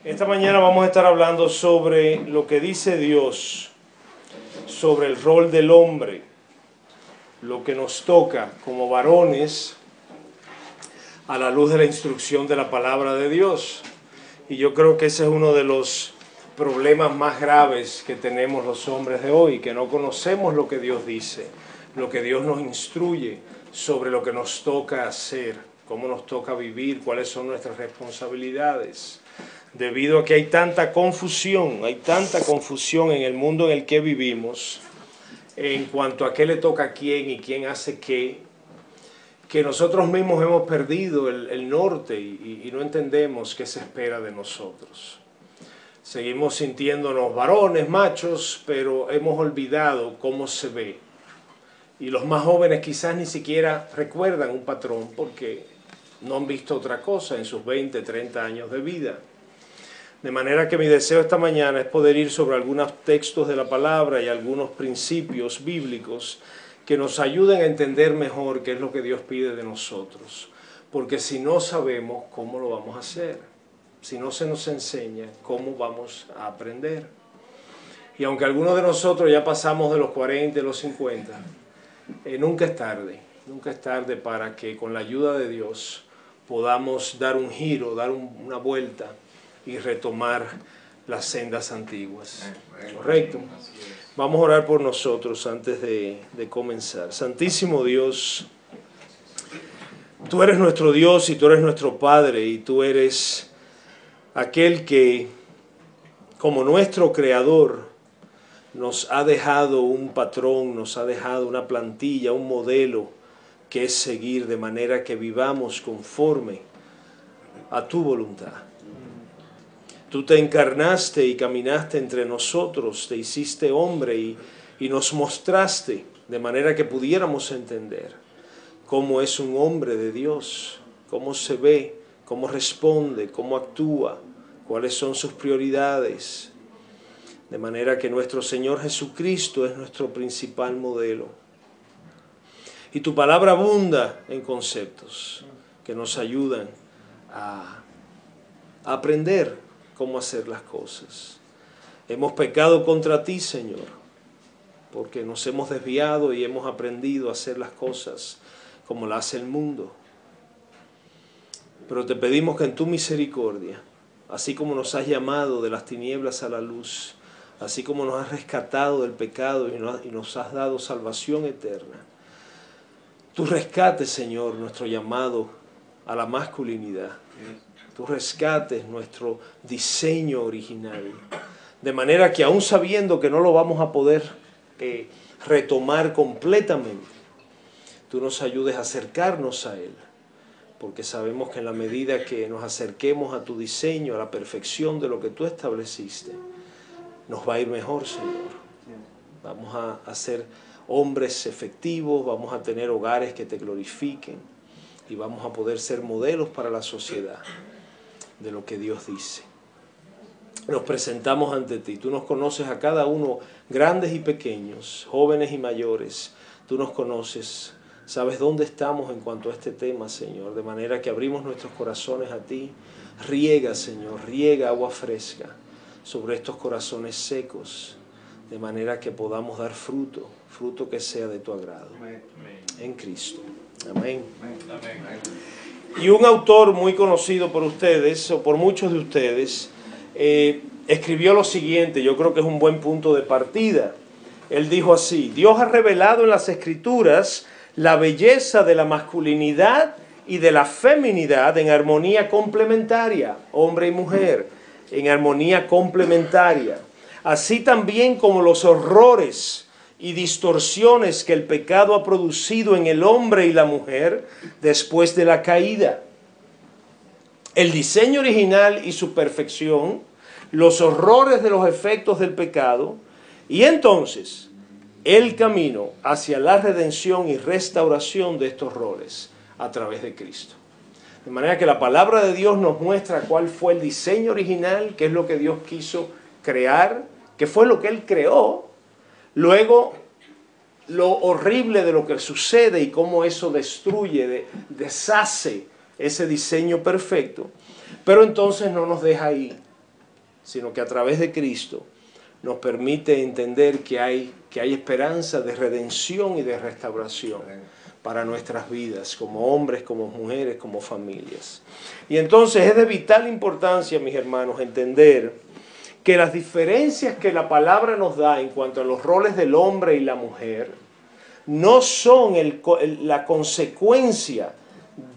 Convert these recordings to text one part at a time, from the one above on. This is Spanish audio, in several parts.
Esta mañana vamos a estar hablando sobre lo que dice Dios, sobre el rol del hombre, lo que nos toca como varones a la luz de la instrucción de la palabra de Dios. Y yo creo que ese es uno de los problemas más graves que tenemos los hombres de hoy, que no conocemos lo que Dios dice, lo que Dios nos instruye sobre lo que nos toca hacer, cómo nos toca vivir, cuáles son nuestras responsabilidades. Debido a que hay tanta confusión en el mundo en el que vivimos, en cuanto a qué le toca a quién y quién hace qué, que nosotros mismos hemos perdido el norte y no entendemos qué se espera de nosotros. Seguimos sintiéndonos varones, machos, pero hemos olvidado cómo se ve. Y los más jóvenes quizás ni siquiera recuerdan un patrón porque no han visto otra cosa en sus 20, 30 años de vida. De manera que mi deseo esta mañana es poder ir sobre algunos textos de la palabra y algunos principios bíblicos que nos ayuden a entender mejor qué es lo que Dios pide de nosotros. Porque si no sabemos, ¿cómo lo vamos a hacer? Si no se nos enseña, ¿cómo vamos a aprender? Y aunque algunos de nosotros ya pasamos de los 40 y los 50, nunca es tarde para que con la ayuda de Dios podamos dar un giro, dar una vuelta y retomar las sendas antiguas. ¿Correcto? Vamos a orar por nosotros antes de comenzar. Santísimo Dios, tú eres nuestro Dios y tú eres nuestro Padre y tú eres aquel que, como nuestro Creador, nos ha dejado un patrón, nos ha dejado una plantilla, un modelo que es seguir de manera que vivamos conforme a tu voluntad. Tú te encarnaste y caminaste entre nosotros, te hiciste hombre y nos mostraste de manera que pudiéramos entender cómo es un hombre de Dios, cómo se ve, cómo responde, cómo actúa, cuáles son sus prioridades. De manera que nuestro Señor Jesucristo es nuestro principal modelo. Y tu palabra abunda en conceptos que nos ayudan a aprender cómo hacer las cosas. Hemos pecado contra ti, Señor, porque nos hemos desviado y hemos aprendido a hacer las cosas como las hace el mundo. Pero te pedimos que en tu misericordia, así como nos has llamado de las tinieblas a la luz, así como nos has rescatado del pecado y nos has dado salvación eterna, tú rescates, Señor, nuestro llamado a la masculinidad. Tú rescates nuestro diseño original, de manera que aún sabiendo que no lo vamos a poder retomar completamente, tú nos ayudes a acercarnos a Él, porque sabemos que en la medida que nos acerquemos a tu diseño, a la perfección de lo que tú estableciste, nos va a ir mejor, Señor. Vamos a ser hombres efectivos, vamos a tener hogares que te glorifiquen y vamos a poder ser modelos para la sociedad de lo que Dios dice. Nos presentamos ante ti. Tú nos conoces a cada uno, grandes y pequeños, jóvenes y mayores. Tú nos conoces, sabes dónde estamos en cuanto a este tema, Señor. De manera que abrimos nuestros corazones a ti. Riega, Señor, riega agua fresca sobre estos corazones secos, de manera que podamos dar fruto, fruto que sea de tu agrado. En Cristo. Amén. Y un autor muy conocido por ustedes, o por muchos de ustedes, escribió lo siguiente, yo creo que es un buen punto de partida. Él dijo así: Dios ha revelado en las Escrituras la belleza de la masculinidad y de la feminidad en armonía complementaria, hombre y mujer, en armonía complementaria. Así también como los horrores y distorsiones que el pecado ha producido en el hombre y la mujer después de la caída. El diseño original y su perfección, los horrores de los efectos del pecado, y entonces el camino hacia la redención y restauración de estos roles a través de Cristo. De manera que la palabra de Dios nos muestra cuál fue el diseño original, qué es lo que Dios quiso crear, qué fue lo que Él creó. Luego, lo horrible de lo que sucede y cómo eso destruye, deshace ese diseño perfecto. Pero entonces no nos deja ahí. sino que a través de Cristo nos permite entender que hay esperanza de redención y de restauración para nuestras vidas, como hombres, como mujeres, como familias. Y entonces es de vital importancia, mis hermanos, entender que las diferencias que la palabra nos da en cuanto a los roles del hombre y la mujer no son la consecuencia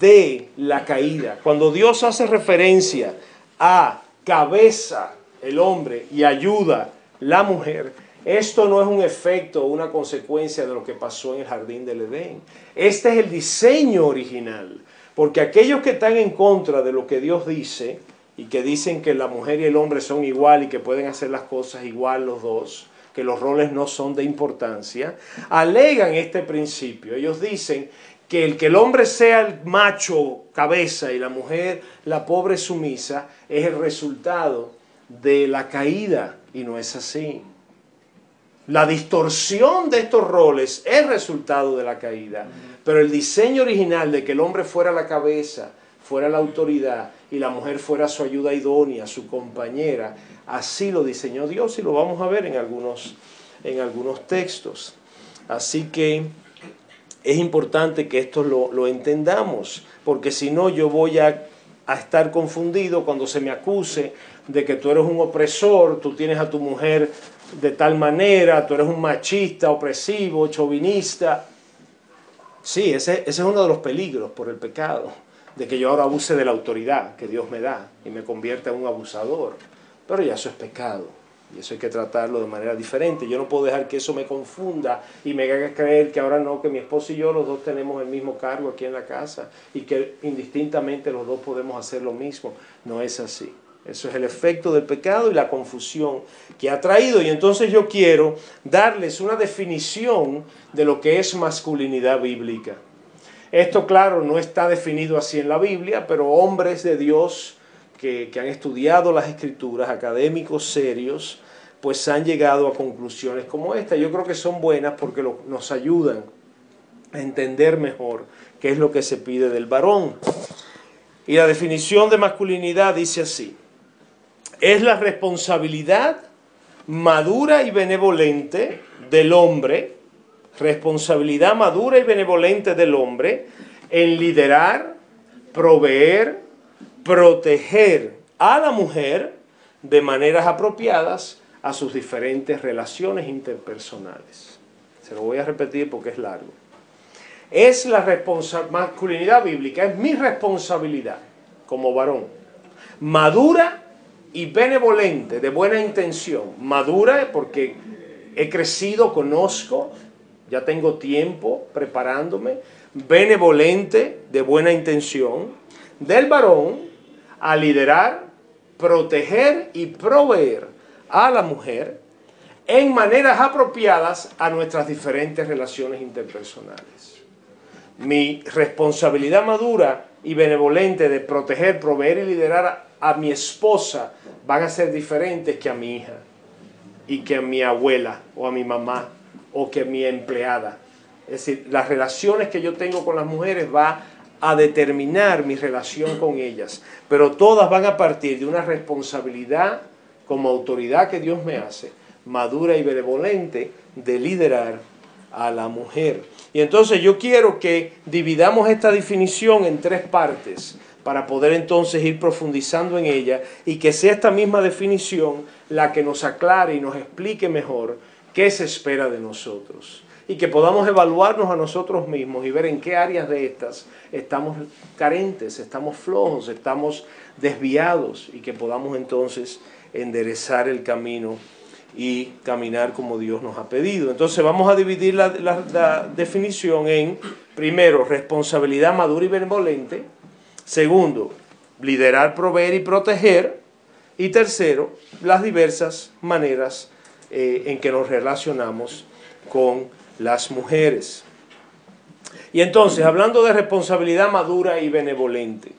de la caída. Cuando Dios hace referencia a cabeza el hombre y ayuda la mujer, esto no es un efecto o una consecuencia de lo que pasó en el jardín del Edén. Este es el diseño original, porque aquellos que están en contra de lo que Dios dice y que dicen que la mujer y el hombre son igual y que pueden hacer las cosas igual los dos, que los roles no son de importancia, alegan este principio. Ellos dicen que el hombre sea el macho cabeza y la mujer la pobre sumisa es el resultado de la caída, y no es así. La distorsión de estos roles es resultado de la caída, pero el diseño original de que el hombre fuera la cabeza, fuera la autoridad y la mujer fuera su ayuda idónea, su compañera, así lo diseñó Dios y lo vamos a ver en algunos textos. Así que es importante que esto lo entendamos, porque si no yo voy a estar confundido cuando se me acuse de que tú eres un opresor, tú tienes a tu mujer de tal manera, tú eres un machista, opresivo, chauvinista. Sí, ese es uno de los peligros por el pecado, de que yo ahora abuse de la autoridad que Dios me da y me convierta en un abusador. Pero ya eso es pecado y eso hay que tratarlo de manera diferente. Yo no puedo dejar que eso me confunda y me haga creer que ahora no, que mi esposo y yo los dos tenemos el mismo cargo aquí en la casa y que indistintamente los dos podemos hacer lo mismo. No es así. Eso es el efecto del pecado y la confusión que ha traído. Y entonces yo quiero darles una definición de lo que es masculinidad bíblica. Esto, claro, no está definido así en la Biblia, pero hombres de Dios que han estudiado las Escrituras, académicos serios, pues han llegado a conclusiones como esta. Yo creo que son buenas porque nos ayudan a entender mejor qué es lo que se pide del varón. Y la definición de masculinidad dice así: es la responsabilidad madura y benevolente del hombre, responsabilidad madura y benevolente del hombre en liderar, proveer, proteger a la mujer de maneras apropiadas a sus diferentes relaciones interpersonales. Se lo voy a repetir porque es largo. Es la masculinidad bíblica, es mi responsabilidad como varón, madura y benevolente, de buena intención. Madura porque he crecido, conozco, ya tengo tiempo preparándome. Benevolente, de buena intención, del varón a liderar, proteger y proveer a la mujer en maneras apropiadas a nuestras diferentes relaciones interpersonales. Mi responsabilidad madura y benevolente de proteger, proveer y liderar a mi esposa van a ser diferentes que a mi hija y que a mi abuela o a mi mamá o que a mi empleada. Es decir, las relaciones que yo tengo con las mujeres va a determinar mi relación con ellas, pero todas van a partir de una responsabilidad como autoridad que Dios me hace, madura y benevolente, de liderar a la mujer. Y entonces yo quiero que dividamos esta definición en tres partes para poder entonces ir profundizando en ella y que sea esta misma definición la que nos aclare y nos explique mejor qué se espera de nosotros. Y que podamos evaluarnos a nosotros mismos y ver en qué áreas de estas estamos carentes, estamos flojos, estamos desviados y que podamos entonces enderezar el camino y caminar como Dios nos ha pedido. Entonces vamos a dividir la definición en, primero, responsabilidad madura y benevolente; segundo, liderar, proveer y proteger; y tercero, las diversas maneras en que nos relacionamos con las mujeres. Y entonces, hablando de responsabilidad madura y benevolente,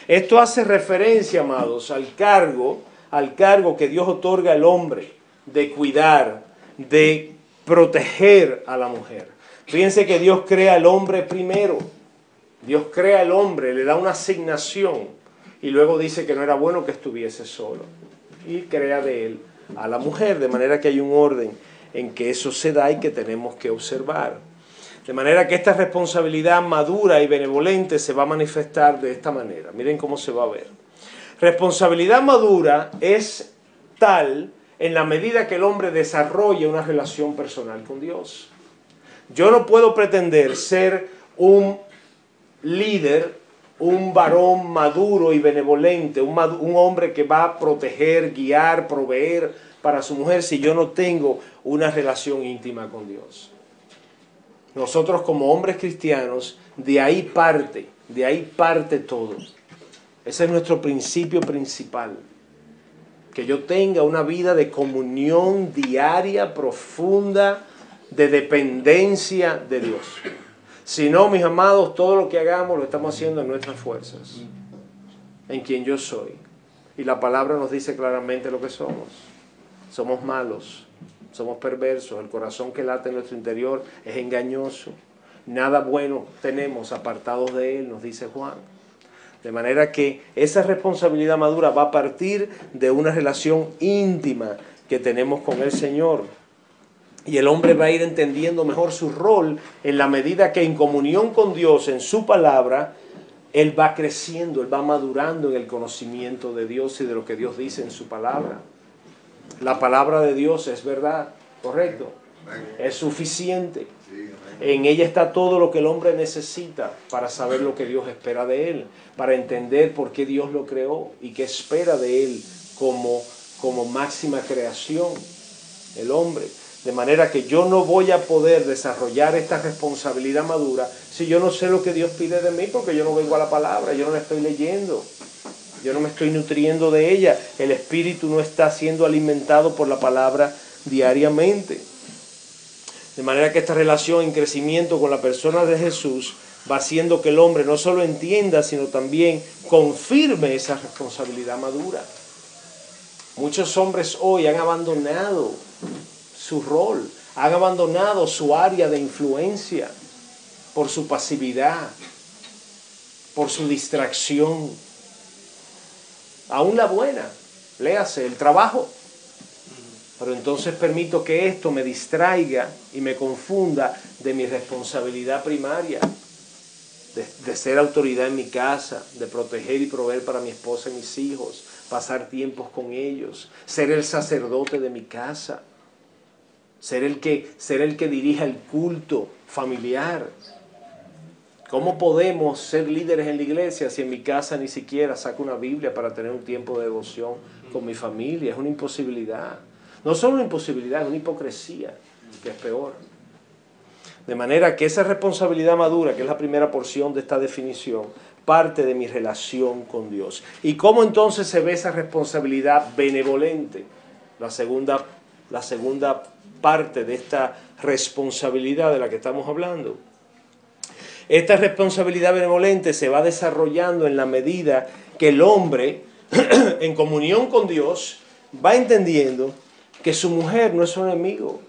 esto hace referencia, amados, al cargo que Dios otorga al hombre de cuidar, de proteger a la mujer. Fíjense que Dios crea al hombre primero. Dios crea al hombre, le da una asignación y luego dice que no era bueno que estuviese solo. y crea de él a la mujer, de manera que hay un orden en que eso se da y que tenemos que observar. De manera que esta responsabilidad madura y benevolente se va a manifestar de esta manera. Miren cómo se va a ver. Responsabilidad madura es tal en la medida que el hombre desarrolla una relación personal con Dios. Yo no puedo pretender ser un líder, un varón maduro y benevolente, un hombre que va a proteger, guiar, proveer para su mujer si yo no tengo una relación íntima con Dios. Nosotros como hombres cristianos, de ahí parte todo. Ese es nuestro principio principal. Que yo tenga una vida de comunión diaria, profunda, de dependencia de Dios. Si no, mis amados, todo lo que hagamos lo estamos haciendo en nuestras fuerzas, en quien yo soy. Y la palabra nos dice claramente lo que somos. Somos malos, somos perversos, el corazón que late en nuestro interior es engañoso. Nada bueno tenemos apartados de él, nos dice Juan. De manera que esa responsabilidad madura va a partir de una relación íntima que tenemos con el Señor. Y el hombre va a ir entendiendo mejor su rol en la medida que en comunión con Dios, en su palabra, él va creciendo, él va madurando en el conocimiento de Dios y de lo que Dios dice en su palabra. La palabra de Dios es verdad, ¿correcto? Es suficiente. En ella está todo lo que el hombre necesita para saber lo que Dios espera de él, para entender por qué Dios lo creó y qué espera de él como máxima creación, el hombre. De manera que yo no voy a poder desarrollar esta responsabilidad madura si yo no sé lo que Dios pide de mí, porque yo no vengo a la palabra, yo no la estoy leyendo, yo no me estoy nutriendo de ella. El espíritu no está siendo alimentado por la palabra diariamente. De manera que esta relación en crecimiento con la persona de Jesús va haciendo que el hombre no solo entienda, sino también confirme esa responsabilidad madura. Muchos hombres hoy han abandonado su rol, han abandonado su área de influencia por su pasividad, por su distracción. Aún la buena, léase, el trabajo. Pero entonces permito que esto me distraiga y me confunda de mi responsabilidad primaria, de ser autoridad en mi casa, de proteger y proveer para mi esposa y mis hijos, pasar tiempos con ellos, ser el sacerdote de mi casa, ser el que dirija el culto familiar. ¿Cómo podemos ser líderes en la iglesia si en mi casa ni siquiera saco una Biblia para tener un tiempo de devoción con mi familia? Es una imposibilidad. No solo una imposibilidad, es una hipocresía, que es peor. De manera que esa responsabilidad madura, que es la primera porción de esta definición, parte de mi relación con Dios. ¿Y cómo entonces se ve esa responsabilidad benevolente? La segunda parte de esta responsabilidad de la que estamos hablando. Esta responsabilidad benevolente se va desarrollando en la medida que el hombre, en comunión con Dios, va entendiendo que su mujer no es su enemigo,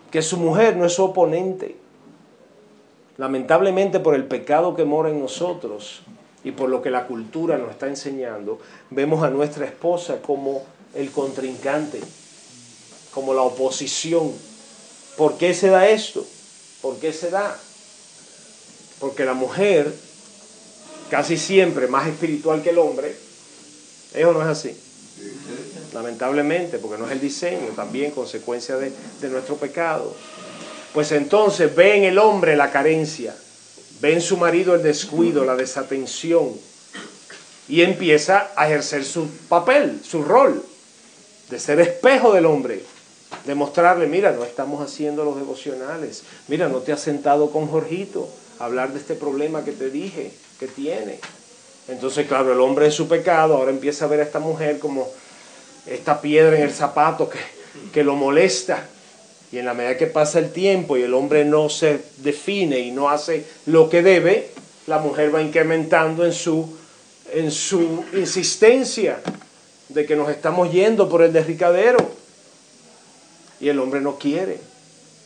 que su mujer no es su oponente. Lamentablemente, por el pecado que mora en nosotros y por lo que la cultura nos está enseñando, vemos a nuestra esposa como el contrincante, como la oposición. ¿Por qué se da esto? ¿Por qué se da? Porque la mujer, casi siempre más espiritual que el hombre, ¿es o no es así? Lamentablemente, porque no es el diseño, también consecuencia de nuestro pecado. Pues entonces ve en el hombre la carencia, ve en su marido el descuido, la desatención, y empieza a ejercer su papel, su rol, de ser espejo del hombre, de mostrarle, mira, no estamos haciendo los devocionales, mira, no te has sentado con Jorgito a hablar de este problema que te dije que tiene. Entonces, claro, el hombre en su pecado ahora empieza a ver a esta mujer como esta piedra en el zapato que lo molesta. Y en la medida que pasa el tiempo y el hombre no se define y no hace lo que debe, la mujer va incrementando en su insistencia de que nos estamos yendo por el derricadero. Y el hombre no quiere.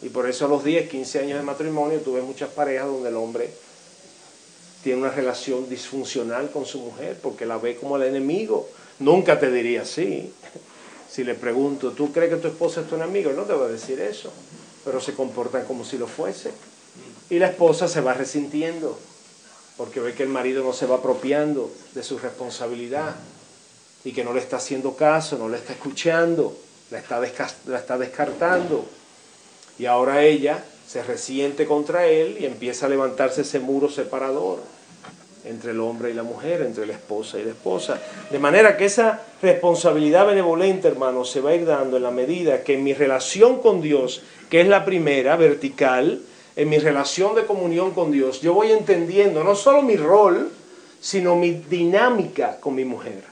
Y por eso a los 10, 15 años de matrimonio tuve muchas parejas donde el hombre tiene una relación disfuncional con su mujer porque la ve como el enemigo. Nunca te diría así. Si le pregunto, ¿tú crees que tu esposa es tu enemigo? No te va a decir eso, pero se comportan como si lo fuese. Y la esposa se va resintiendo, porque ve que el marido no se va apropiando de su responsabilidad y que no le está haciendo caso, no le está escuchando, la está descartando. Y ahora ella se resiente contra él y empieza a levantarse ese muro separador entre el hombre y la mujer, entre la esposa y la esposa. De manera que esa responsabilidad benevolente, hermanos, se va a ir dando en la medida que en mi relación con Dios, que es la primera, vertical, en mi relación de comunión con Dios, yo voy entendiendo no solo mi rol, sino mi dinámica con mi mujer,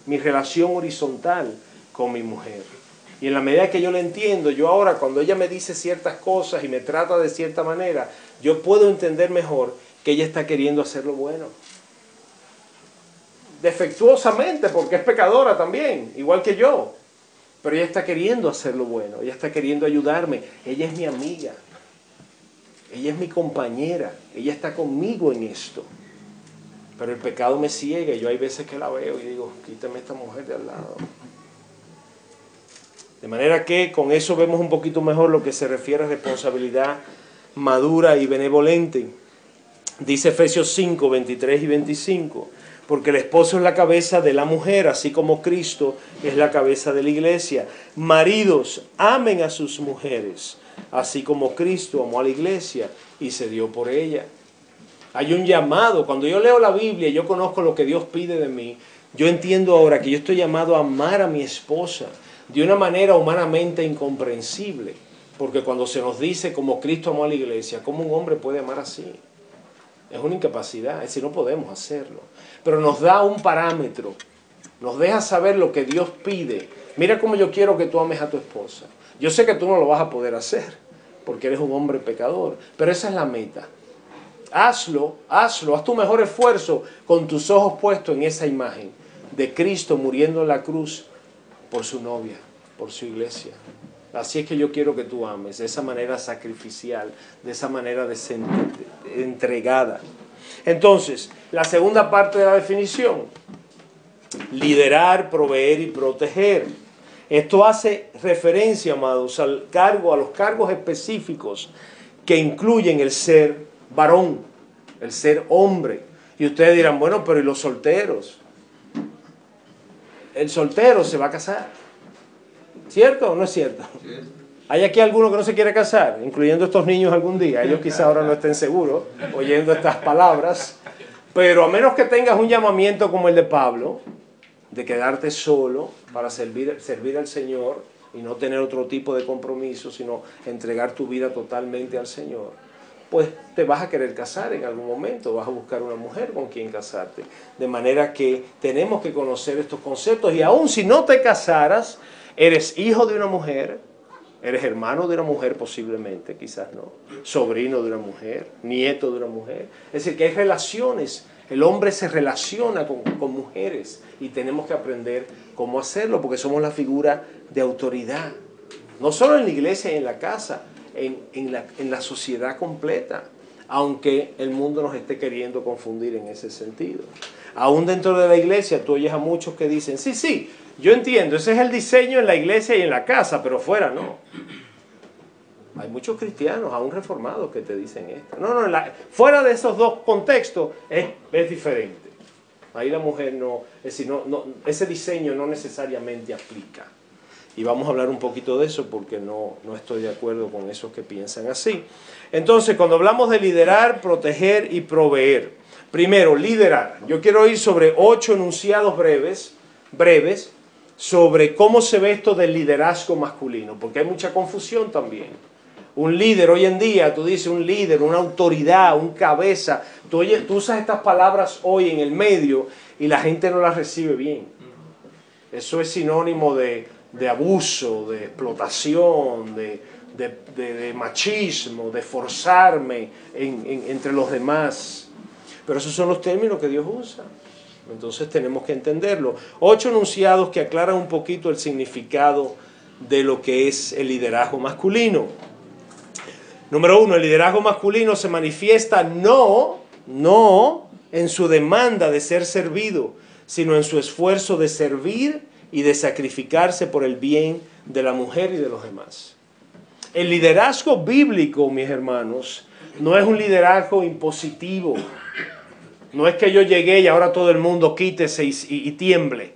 mi relación horizontal con mi mujer. Y en la medida que yo lo entiendo, yo ahora cuando ella me dice ciertas cosas y me trata de cierta manera, yo puedo entender mejor que ella está queriendo hacer lo bueno. Defectuosamente, porque es pecadora también, igual que yo. Pero ella está queriendo hacer lo bueno, ella está queriendo ayudarme. Ella es mi amiga, ella es mi compañera, ella está conmigo en esto. Pero el pecado me ciega y yo hay veces que la veo y digo, quítame esta mujer de al lado. De manera que con eso vemos un poquito mejor lo que se refiere a responsabilidad madura y benevolente. Dice Efesios 5, 23 y 25, porque el esposo es la cabeza de la mujer, así como Cristo es la cabeza de la iglesia. Maridos, amen a sus mujeres, así como Cristo amó a la iglesia y se dio por ella. Hay un llamado. Cuando yo leo la Biblia y yo conozco lo que Dios pide de mí, yo entiendo ahora que yo estoy llamado a amar a mi esposa de una manera humanamente incomprensible. Porque cuando se nos dice como Cristo amó a la iglesia, ¿cómo un hombre puede amar así? Es una incapacidad, es decir, no podemos hacerlo. Pero nos da un parámetro, nos deja saber lo que Dios pide. Mira cómo yo quiero que tú ames a tu esposa. Yo sé que tú no lo vas a poder hacer, porque eres un hombre pecador, pero esa es la meta. Hazlo, haz tu mejor esfuerzo con tus ojos puestos en esa imagen de Cristo muriendo en la cruz por su novia, por su iglesia. Así es que yo quiero que tú ames, de esa manera sacrificial, de esa manera entregada. Entonces, la segunda parte de la definición, liderar, proveer y proteger. Esto hace referencia, amados, a los cargos específicos que incluyen el ser varón, el ser hombre. Y ustedes dirán, bueno, pero ¿y los solteros? El soltero se va a casar. ¿Cierto o no es cierto? ¿Hay aquí alguno que no se quiere casar? Incluyendo estos niños algún día. Ellos quizás ahora no estén seguros oyendo estas palabras. Pero a menos que tengas un llamamiento como el de Pablo, de quedarte solo para servir al Señor y no tener otro tipo de compromiso, sino entregar tu vida totalmente al Señor, pues te vas a querer casar en algún momento, vas a buscar una mujer con quien casarte. De manera que tenemos que conocer estos conceptos y aun si no te casaras, eres hijo de una mujer, eres hermano de una mujer posiblemente, quizás no, sobrino de una mujer, nieto de una mujer. Es decir, que hay relaciones, el hombre se relaciona con mujeres y tenemos que aprender cómo hacerlo porque somos la figura de autoridad, no solo en la iglesia y en la casa, en la sociedad completa, aunque el mundo nos esté queriendo confundir en ese sentido. Aún dentro de la iglesia tú oyes a muchos que dicen, sí, yo entiendo, ese es el diseño en la iglesia y en la casa, pero fuera no. Hay muchos cristianos, aún reformados, que te dicen esto. No, fuera de esos dos contextos es diferente. Ahí la mujer no, es decir, ese diseño no necesariamente aplica. Y vamos a hablar un poquito de eso porque no estoy de acuerdo con esos que piensan así. Entonces, cuando hablamos de liderar, proteger y proveer. Primero, liderar. Yo quiero ir sobre 8 enunciados breves, sobre cómo se ve esto del liderazgo masculino, porque hay mucha confusión también. Un líder, hoy en día, tú dices un líder, una autoridad, un cabeza. Tú usas estas palabras hoy en el medio y la gente no las recibe bien. Eso es sinónimo de abuso, de explotación, de machismo, de forzarme entre los demás. Pero esos son los términos que Dios usa. Entonces tenemos que entenderlo. 8 enunciados que aclaran un poquito el significado de lo que es el liderazgo masculino. Número 1, el liderazgo masculino se manifiesta no en su demanda de ser servido, sino en su esfuerzo de servir y de sacrificarse por el bien de la mujer y de los demás. El liderazgo bíblico, mis hermanos, no es un liderazgo impositivo. No es que yo llegué y ahora todo el mundo quítese y tiemble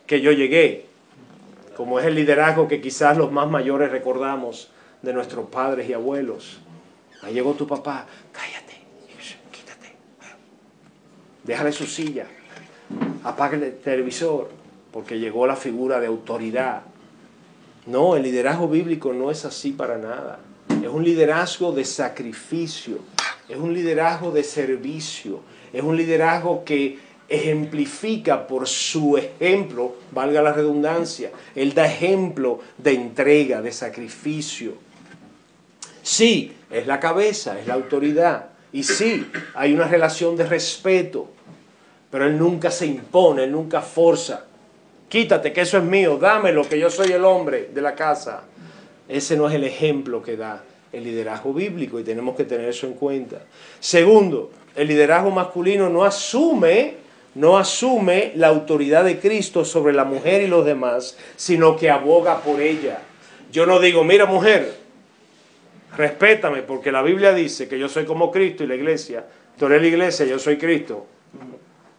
que yo llegué, como es el liderazgo que quizás los más mayores recordamos de nuestros padres y abuelos. Ahí llegó tu papá, cállate, quítate, déjale su silla, apaga el televisor, porque llegó la figura de autoridad. No, el liderazgo bíblico no es así para nada. Es un liderazgo de sacrificio, es un liderazgo de servicio, es un liderazgo que ejemplifica por su ejemplo, valga la redundancia, él da ejemplo de entrega, de sacrificio. Sí, es la cabeza, es la autoridad, y sí, hay una relación de respeto, pero él nunca se impone, él nunca forza. Quítate, que eso es mío, dámelo, que yo soy el hombre de la casa. Ese no es el ejemplo que da el liderazgo bíblico y tenemos que tener eso en cuenta. Segundo, el liderazgo masculino no asume la autoridad de Cristo sobre la mujer y los demás, sino que aboga por ella. Yo no digo, mira mujer, respétame, porque la Biblia dice que yo soy como Cristo y la iglesia. Tú eres la iglesia, yo soy Cristo.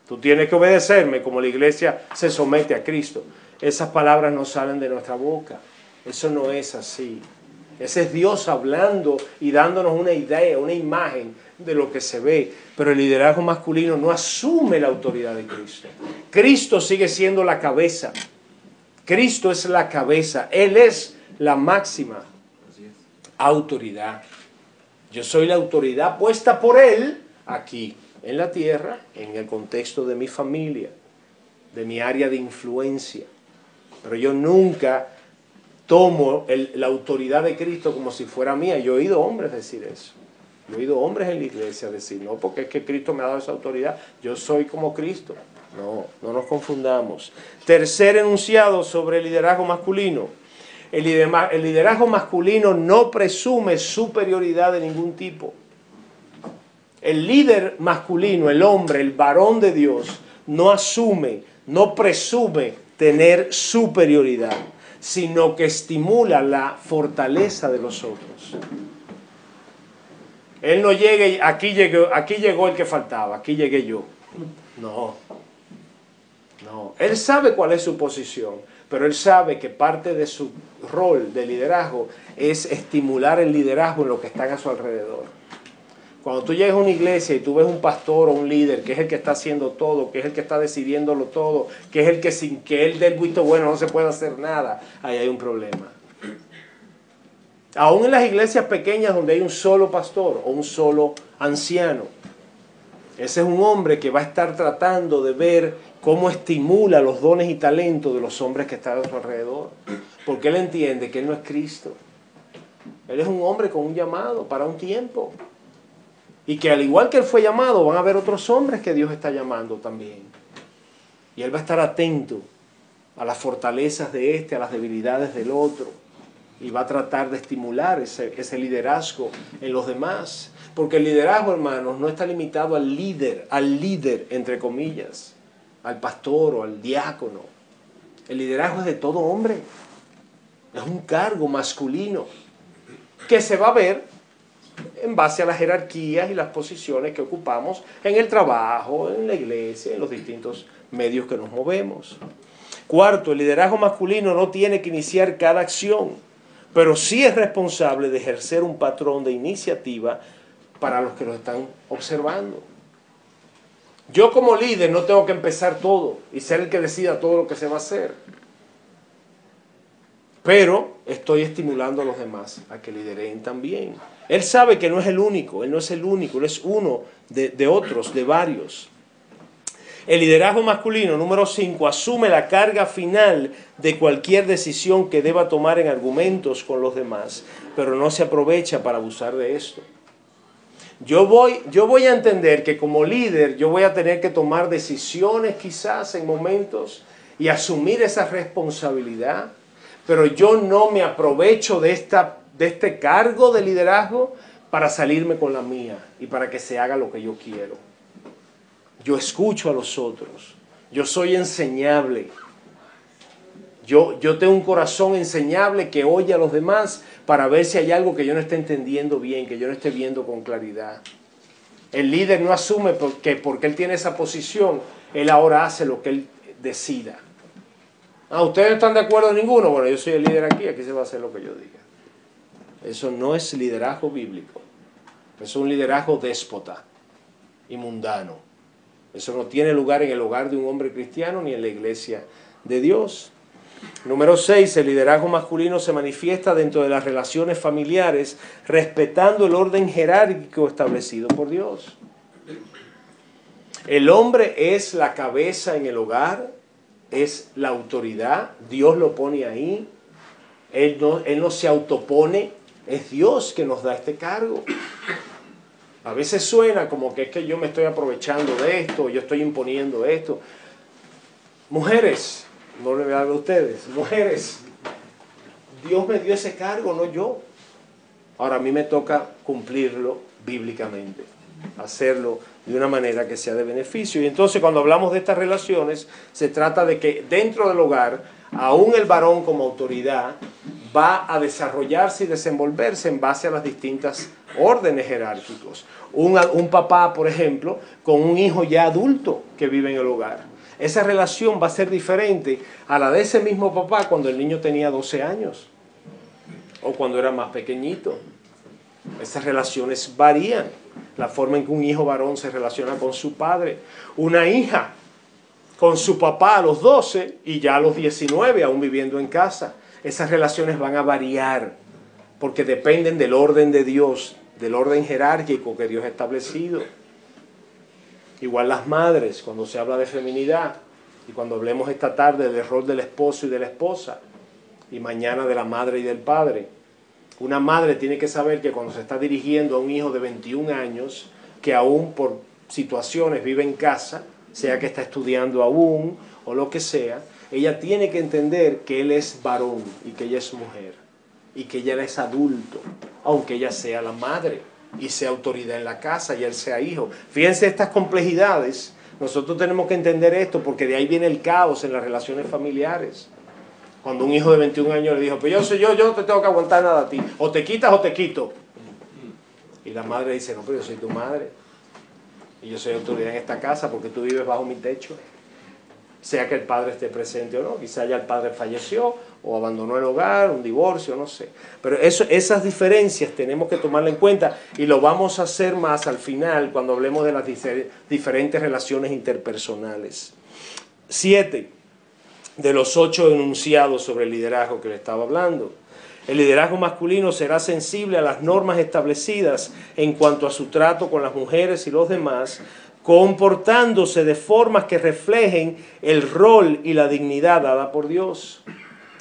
Tú tienes que obedecerme como la iglesia se somete a Cristo. Esas palabras no salen de nuestra boca. Eso no es así. Ese es Dios hablando y dándonos una idea, una imagen de lo que se ve. Pero el liderazgo masculino no asume la autoridad de Cristo. Cristo sigue siendo la cabeza. Cristo es la cabeza. Él es la máxima autoridad. Yo soy la autoridad puesta por Él aquí en la tierra, en el contexto de mi familia, de mi área de influencia. Pero yo nunca tomo la autoridad de Cristo como si fuera mía. Yo he oído hombres decir eso. Yo he oído hombres en la iglesia decir, no, porque es que Cristo me ha dado esa autoridad, yo soy como Cristo. No, no nos confundamos. Tercer enunciado sobre el liderazgo masculino. El liderazgo masculino no presume superioridad de ningún tipo. El líder masculino, el hombre, el varón de Dios, no asume, no presume tener superioridad, sino que estimula la fortaleza de los otros. Él no llega y aquí llegó el que faltaba, aquí llegué yo. No. Él sabe cuál es su posición, pero él sabe que parte de su rol de liderazgo es estimular el liderazgo en los que están a su alrededor. Cuando tú llegas a una iglesia y tú ves un pastor o un líder que es el que está haciendo todo, que es el que está decidiéndolo todo, que es el que sin que él dé el visto bueno no se puede hacer nada, ahí hay un problema. Aún en las iglesias pequeñas donde hay un solo pastor o un solo anciano, ese es un hombre que va a estar tratando de ver cómo estimula los dones y talentos de los hombres que están a su alrededor, porque él entiende que él no es Cristo. Él es un hombre con un llamado para un tiempo. Y que al igual que él fue llamado, van a haber otros hombres que Dios está llamando también. Y él va a estar atento a las fortalezas de este, a las debilidades del otro. Y va a tratar de estimular ese liderazgo en los demás. Porque el liderazgo, hermanos, no está limitado al líder, entre comillas, al pastor o al diácono. El liderazgo es de todo hombre. Es un cargo masculino que se va a ver en base a las jerarquías y las posiciones que ocupamos en el trabajo, en la iglesia, en los distintos medios que nos movemos. Cuarto, el liderazgo masculino no tiene que iniciar cada acción, pero sí es responsable de ejercer un patrón de iniciativa para los que lo están observando. Yo como líder no tengo que empezar todo y ser el que decida todo lo que se va a hacer. Pero estoy estimulando a los demás a que lideren también. Él sabe que no es el único, él no es el único, él es uno de otros, de varios. El liderazgo masculino, número 5, asume la carga final de cualquier decisión que deba tomar en argumentos con los demás, pero no se aprovecha para abusar de esto. Yo voy a entender que como líder yo voy a tener que tomar decisiones quizás en momentos y asumir esa responsabilidad, pero yo no me aprovecho de este cargo de liderazgo para salirme con la mía y para que se haga lo que yo quiero. Yo escucho a los otros, Yo soy enseñable. Yo tengo un corazón enseñable que oye a los demás para ver si hay algo que yo no esté entendiendo bien, que yo no esté viendo con claridad. El líder no asume porque él tiene esa posición, él ahora hace lo que él decida. ¿Ustedes no están de acuerdo ninguno? Bueno, yo soy el líder aquí se va a hacer lo que yo diga. Eso no es liderazgo bíblico. Eso es un liderazgo déspota y mundano. Eso no tiene lugar en el hogar de un hombre cristiano ni en la iglesia de Dios. Número 6, el liderazgo masculino se manifiesta dentro de las relaciones familiares, respetando el orden jerárquico establecido por Dios. El hombre es la cabeza en el hogar, es la autoridad, Dios lo pone ahí, él no se autopone, es Dios que nos da este cargo. A veces suena como que es que yo me estoy aprovechando de esto, yo estoy imponiendo esto. Mujeres, no le voy a hablar a ustedes, mujeres, Dios me dio ese cargo, no yo. Ahora a mí me toca cumplirlo bíblicamente, hacerlo de una manera que sea de beneficio. Y entonces cuando hablamos de estas relaciones, se trata de que dentro del hogar, aún el varón como autoridad va a desarrollarse y desenvolverse en base a las distintas órdenes jerárquicos. Un papá, por ejemplo, con un hijo ya adulto que vive en el hogar. Esa relación va a ser diferente a la de ese mismo papá cuando el niño tenía 12 años o cuando era más pequeñito. Esas relaciones varían. La forma en que un hijo varón se relaciona con su padre. Una hija con su papá a los 12 y ya a los 19 aún viviendo en casa. Esas relaciones van a variar porque dependen del orden de Dios, del orden jerárquico que Dios ha establecido. Igual las madres, cuando se habla de feminidad, y cuando hablemos esta tarde del rol del esposo y de la esposa, y mañana de la madre y del padre. Una madre tiene que saber que cuando se está dirigiendo a un hijo de 21 años, que aún por situaciones vive en casa, sea que está estudiando aún o lo que sea, ella tiene que entender que él es varón y que ella es mujer, y que ella es adulto, aunque ella sea la madre y sea autoridad en la casa y él sea hijo. Fíjense estas complejidades. Nosotros tenemos que entender esto porque de ahí viene el caos en las relaciones familiares. Cuando un hijo de 21 años le dijo, pues yo no te tengo que aguantar nada a ti, o te quitas o te quito. Y la madre dice, no, pero yo soy tu madre y yo soy autoridad en esta casa porque tú vives bajo mi techo. Sea que el padre esté presente o no, quizá ya el padre falleció o abandonó el hogar, un divorcio, no sé. Pero esas diferencias tenemos que tomarlas en cuenta y lo vamos a hacer más al final cuando hablemos de las diferentes relaciones interpersonales. 7 de los 8 enunciados sobre el liderazgo que le estaba hablando. El liderazgo masculino será sensible a las normas establecidas en cuanto a su trato con las mujeres y los demás, comportándose de formas que reflejen el rol y la dignidad dada por Dios.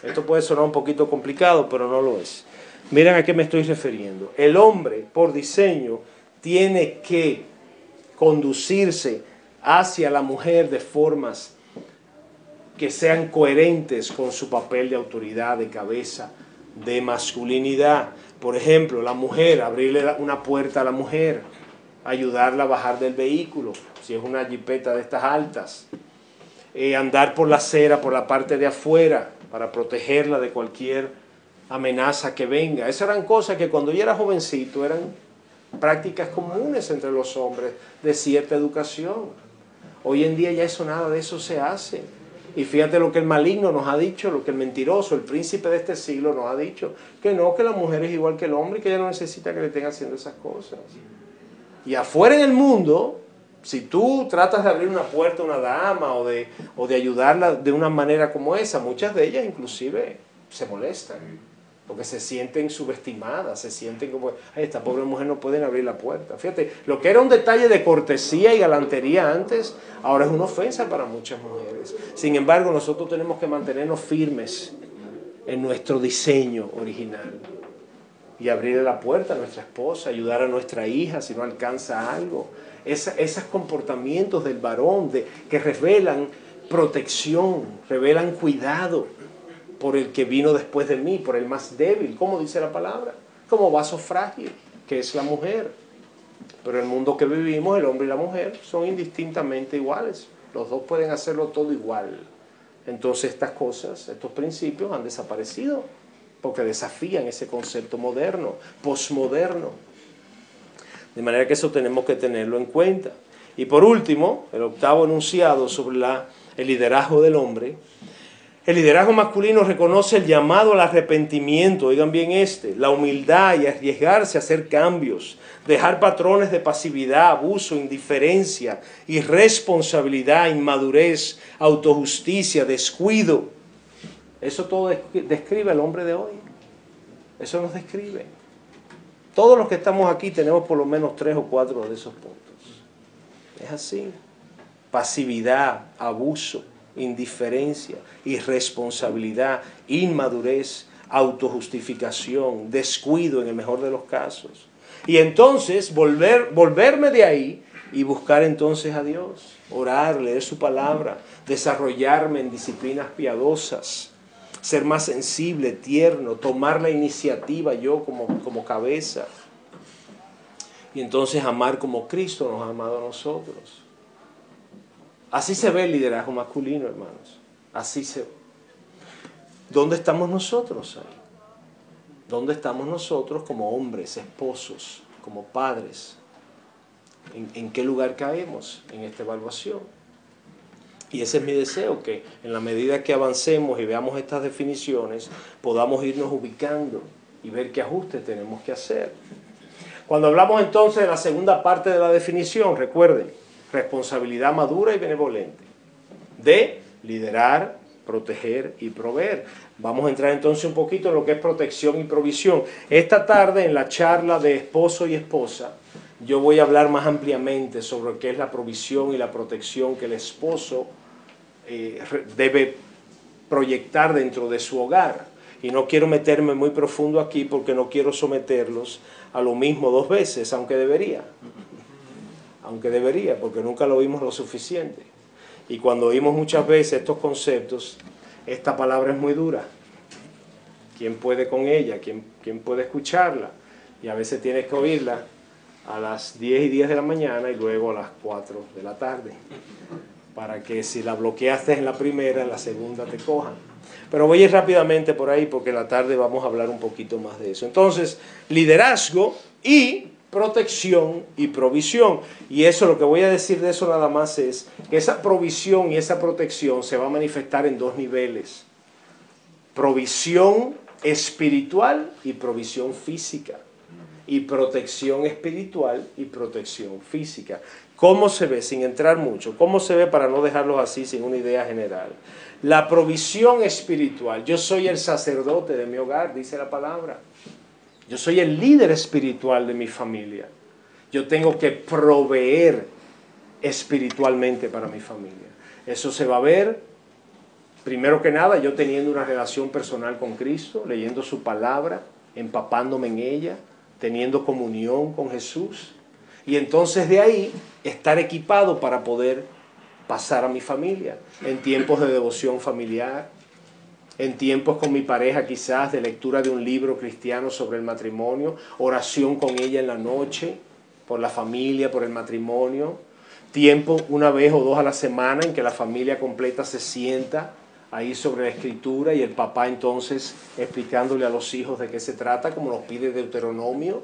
Esto puede sonar un poquito complicado, pero no lo es. Miren a qué me estoy refiriendo. El hombre, por diseño, tiene que conducirse hacia la mujer de formas que sean coherentes con su papel de autoridad, de cabeza, de masculinidad. Por ejemplo, la mujer, abrirle una puerta a la mujer, ayudarla a bajar del vehículo, si es una jipeta de estas altas, andar por la acera, por la parte de afuera, para protegerla de cualquier amenaza que venga. Esas eran cosas que cuando yo era jovencito eran prácticas comunes entre los hombres de cierta educación. Hoy en día ya nada de eso se hace. Y fíjate lo que el maligno nos ha dicho, lo que el mentiroso, el príncipe de este siglo nos ha dicho, que no, que la mujer es igual que el hombre y que ella no necesita que le estén haciendo esas cosas. Y afuera en el mundo, si tú tratas de abrir una puerta a una dama o de ayudarla de una manera como esa, muchas de ellas inclusive se molestan, porque se sienten subestimadas, se sienten como, ay, esta pobre mujer no puede abrir la puerta. Fíjate, lo que era un detalle de cortesía y galantería antes, ahora es una ofensa para muchas mujeres. Sin embargo, nosotros tenemos que mantenernos firmes en nuestro diseño original y abrirle la puerta a nuestra esposa, ayudar a nuestra hija si no alcanza algo. Esos comportamientos del varón que revelan protección, revelan cuidado por el que vino después de mí, por el más débil, como dice la palabra, como vaso frágil, que es la mujer. Pero en el mundo que vivimos, el hombre y la mujer son indistintamente iguales. Los dos pueden hacerlo todo igual. Entonces estas cosas, estos principios han desaparecido porque desafían ese concepto moderno, posmoderno. De manera que eso tenemos que tenerlo en cuenta. Y por último, el octavo enunciado sobre el liderazgo del hombre. El liderazgo masculino reconoce el llamado al arrepentimiento, oigan bien la humildad y arriesgarse a hacer cambios, dejar patrones de pasividad, abuso, indiferencia, irresponsabilidad, inmadurez, autojusticia, descuido. Eso todo describe al hombre de hoy. Eso nos describe. Todos los que estamos aquí tenemos por lo menos 3 o 4 de esos puntos. Es así. Pasividad, abuso, indiferencia, irresponsabilidad, inmadurez, autojustificación, descuido en el mejor de los casos. Y entonces volverme de ahí y buscar entonces a Dios, orar, leer su palabra, desarrollarme en disciplinas piadosas, ser más sensible, tierno, tomar la iniciativa yo como cabeza. Y entonces amar como Cristo nos ha amado a nosotros. Así se ve el liderazgo masculino, hermanos. Así se ve. ¿Dónde estamos nosotros ahí? ¿Dónde estamos nosotros como hombres, esposos, como padres? ¿En qué lugar caemos en esta evaluación? Y ese es mi deseo, que en la medida que avancemos y veamos estas definiciones, podamos irnos ubicando y ver qué ajustes tenemos que hacer. Cuando hablamos entonces de la segunda parte de la definición, recuerden, responsabilidad madura y benevolente, de liderar, proteger y proveer. Vamos a entrar entonces un poquito en lo que es protección y provisión. Esta tarde en la charla de esposo y esposa, yo voy a hablar más ampliamente sobre qué es la provisión y la protección que el esposo debe proyectar dentro de su hogar. Y no quiero meterme muy profundo aquí porque no quiero someterlos a lo mismo 2 veces, aunque debería, porque nunca lo oímos lo suficiente. Y cuando oímos muchas veces estos conceptos, esta palabra es muy dura. ¿Quién puede con ella? ¿Quién puede escucharla? Y a veces tienes que oírla a las 10:10 de la mañana y luego a las 4 de la tarde, para que si la bloqueaste en la primera, en la segunda te cojan. Pero voy a ir rápidamente por ahí porque en la tarde vamos a hablar un poquito más de eso. Entonces, liderazgo y protección y provisión. Y eso, lo que voy a decir de eso nada más es que esa provisión y esa protección se va a manifestar en 2 niveles. Provisión espiritual y provisión física. Y protección espiritual y protección física. ¿Cómo se ve? Sin entrar mucho. ¿Cómo se ve para no dejarlos así sin una idea general? La provisión espiritual. Yo soy el sacerdote de mi hogar, dice la palabra. Yo soy el líder espiritual de mi familia. Yo tengo que proveer espiritualmente para mi familia. Eso se va a ver, primero que nada, yo teniendo una relación personal con Cristo, leyendo su palabra, empapándome en ella, teniendo comunión con Jesús. Y entonces de ahí estar equipado para poder pasar a mi familia en tiempos de devoción familiar, en tiempos con mi pareja quizás de lectura de un libro cristiano sobre el matrimonio, oración con ella en la noche, por la familia, por el matrimonio, tiempo 1 vez o 2 a la semana en que la familia completa se sienta ahí sobre la escritura y el papá entonces explicándole a los hijos de qué se trata, como nos pide Deuteronomio,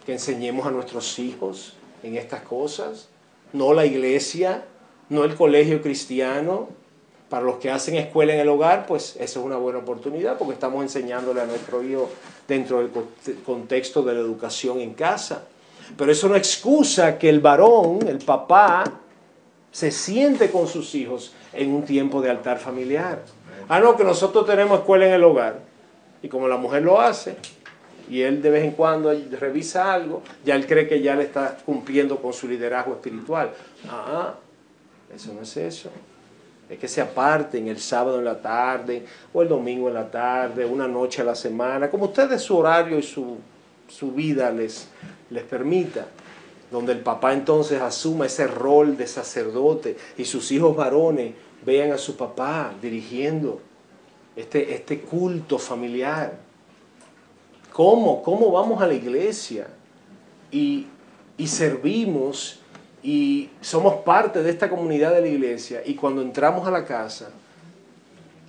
que enseñemos a nuestros hijos en estas cosas, no la iglesia, no el colegio cristiano. Para los que hacen escuela en el hogar, pues eso es una buena oportunidad porque estamos enseñándole a nuestro hijo dentro del contexto de la educación en casa. Pero eso no excusa que el varón, el papá, se siente con sus hijos en un tiempo de altar familiar. Ah, no, que nosotros tenemos escuela en el hogar. Y como la mujer lo hace, y él de vez en cuando revisa algo, ya él cree que ya le está cumpliendo con su liderazgo espiritual. Eso no es eso. Es que se aparten el sábado en la tarde o el domingo en la tarde, una noche a la semana, como ustedes su horario y su vida les permita, donde el papá entonces asuma ese rol de sacerdote y sus hijos varones vean a su papá dirigiendo este culto familiar. ¿Cómo vamos a la iglesia y servimos y somos parte de esta comunidad de la iglesia, y cuando entramos a la casa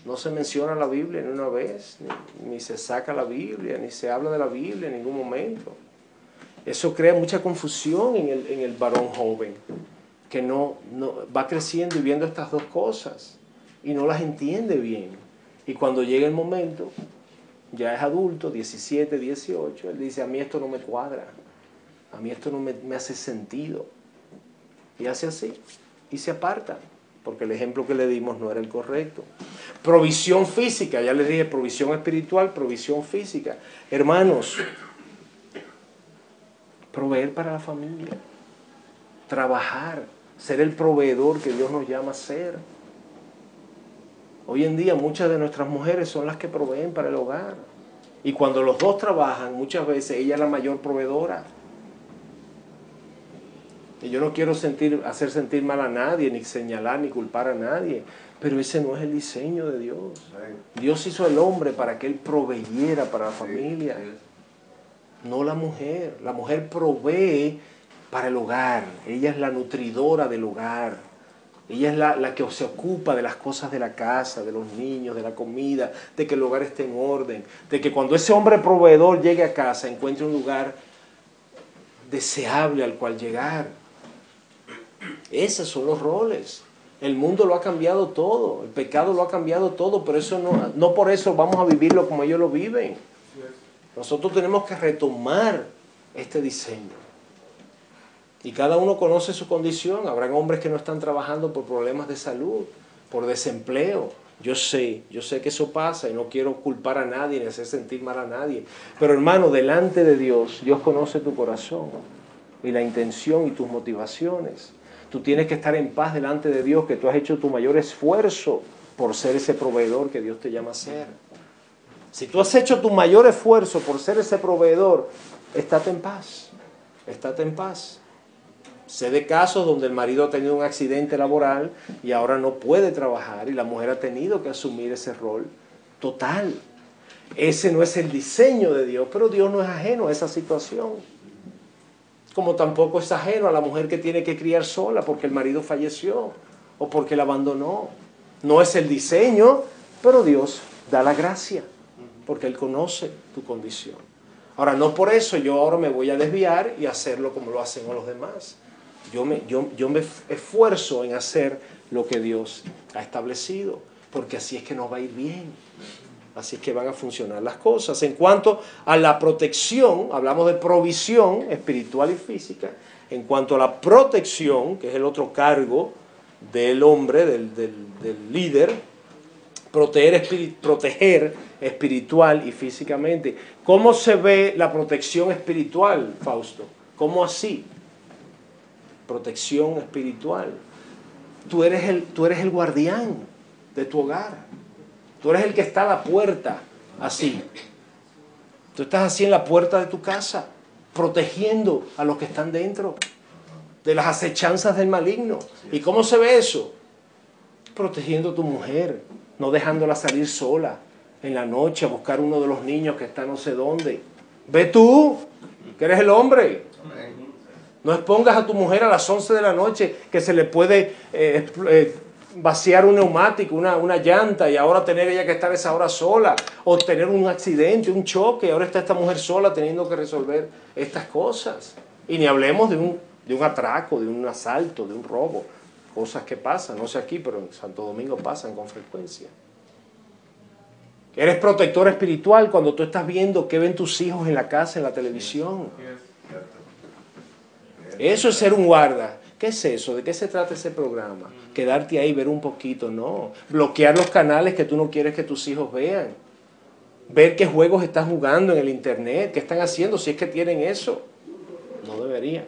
no se menciona la Biblia ni una vez, ni se saca la Biblia, ni se habla de la Biblia en ningún momento. Eso crea mucha confusión en el varón joven, que no va creciendo y viendo estas dos cosas y no las entiende bien. Y cuando llega el momento, ya es adulto, 17, 18, él dice: a mí esto no me cuadra, a mí esto no me hace sentido. Y hace así, y se aparta, porque el ejemplo que le dimos no era el correcto. Provisión física, ya les dije, provisión espiritual, provisión física. Hermanos, proveer para la familia, trabajar, ser el proveedor que Dios nos llama a ser. Hoy en día muchas de nuestras mujeres son las que proveen para el hogar. Y cuando los dos trabajan, muchas veces ella es la mayor proveedora. Y yo no quiero hacer sentir mal a nadie, ni señalar, ni culpar a nadie, pero ese no es el diseño de Dios. Dios hizo al hombre para que él proveyera para la familia, no la mujer. La mujer provee para el hogar, ella es la nutridora del hogar, ella es la que se ocupa de las cosas de la casa, de los niños, de la comida, de que el hogar esté en orden, de que cuando ese hombre proveedor llegue a casa encuentre un lugar deseable al cual llegar. Esos son los roles. El mundo lo ha cambiado todo, el pecado lo ha cambiado todo, pero eso no por eso vamos a vivirlo como ellos lo viven. Nosotros tenemos que retomar este diseño. Y cada uno conoce su condición. Habrán hombres que no están trabajando por problemas de salud, por desempleo. Yo sé que eso pasa y no quiero culpar a nadie ni hacer sentir mal a nadie. Pero hermano, delante de Dios, Dios conoce tu corazón y la intención y tus motivaciones. Tú tienes que estar en paz delante de Dios, que tú has hecho tu mayor esfuerzo por ser ese proveedor que Dios te llama a ser. Si tú has hecho tu mayor esfuerzo por ser ese proveedor, estate en paz, estate en paz. Sé de casos donde el marido ha tenido un accidente laboral y ahora no puede trabajar y la mujer ha tenido que asumir ese rol total. Ese no es el diseño de Dios, pero Dios no es ajeno a esa situación. Como tampoco es ajeno a la mujer que tiene que criar sola porque el marido falleció o porque la abandonó. No es el diseño, pero Dios da la gracia porque Él conoce tu condición. Ahora, no por eso yo ahora me voy a desviar y hacerlo como lo hacen los demás. Yo me esfuerzo en hacer lo que Dios ha establecido, porque así es que nos va a ir bien. Así es que van a funcionar las cosas. En cuanto a la protección, hablamos de provisión espiritual y física. En cuanto a la protección, que es el otro del hombre, del líder, proteger espiritual y físicamente. ¿Cómo se ve la protección espiritual, Fausto? ¿Cómo así? Protección espiritual. Tú eres el guardián de tu hogar. Tú eres el que está a la puerta, así. Tú estás así en la puerta de tu casa, protegiendo a los que están dentro de las acechanzas del maligno. ¿Y cómo se ve eso? Protegiendo a tu mujer, no dejándola salir sola en la noche a buscar uno de los niños que está no sé dónde. Ve tú, que eres el hombre. No expongas a tu mujer a las 11 de la noche que se le puede vaciar un neumático, una llanta, y ahora tener ella que estar esa hora sola, o tener un accidente, un choque, y ahora está esta mujer sola teniendo que resolver estas cosas. Y ni hablemos de un atraco, de un asalto, de un robo, cosas que pasan, no sé aquí, pero en Santo Domingo pasan con frecuencia. Eres protector espiritual cuando tú estás viendo qué ven tus hijos en la casa, en la televisión. Eso es ser un guarda. ¿Qué es eso? ¿De qué se trata ese programa? Quedarte ahí, ver un poquito, no. Bloquear los canales que tú no quieres que tus hijos vean. Ver qué juegos están jugando en el internet, qué están haciendo, si es que tienen eso. No deberían.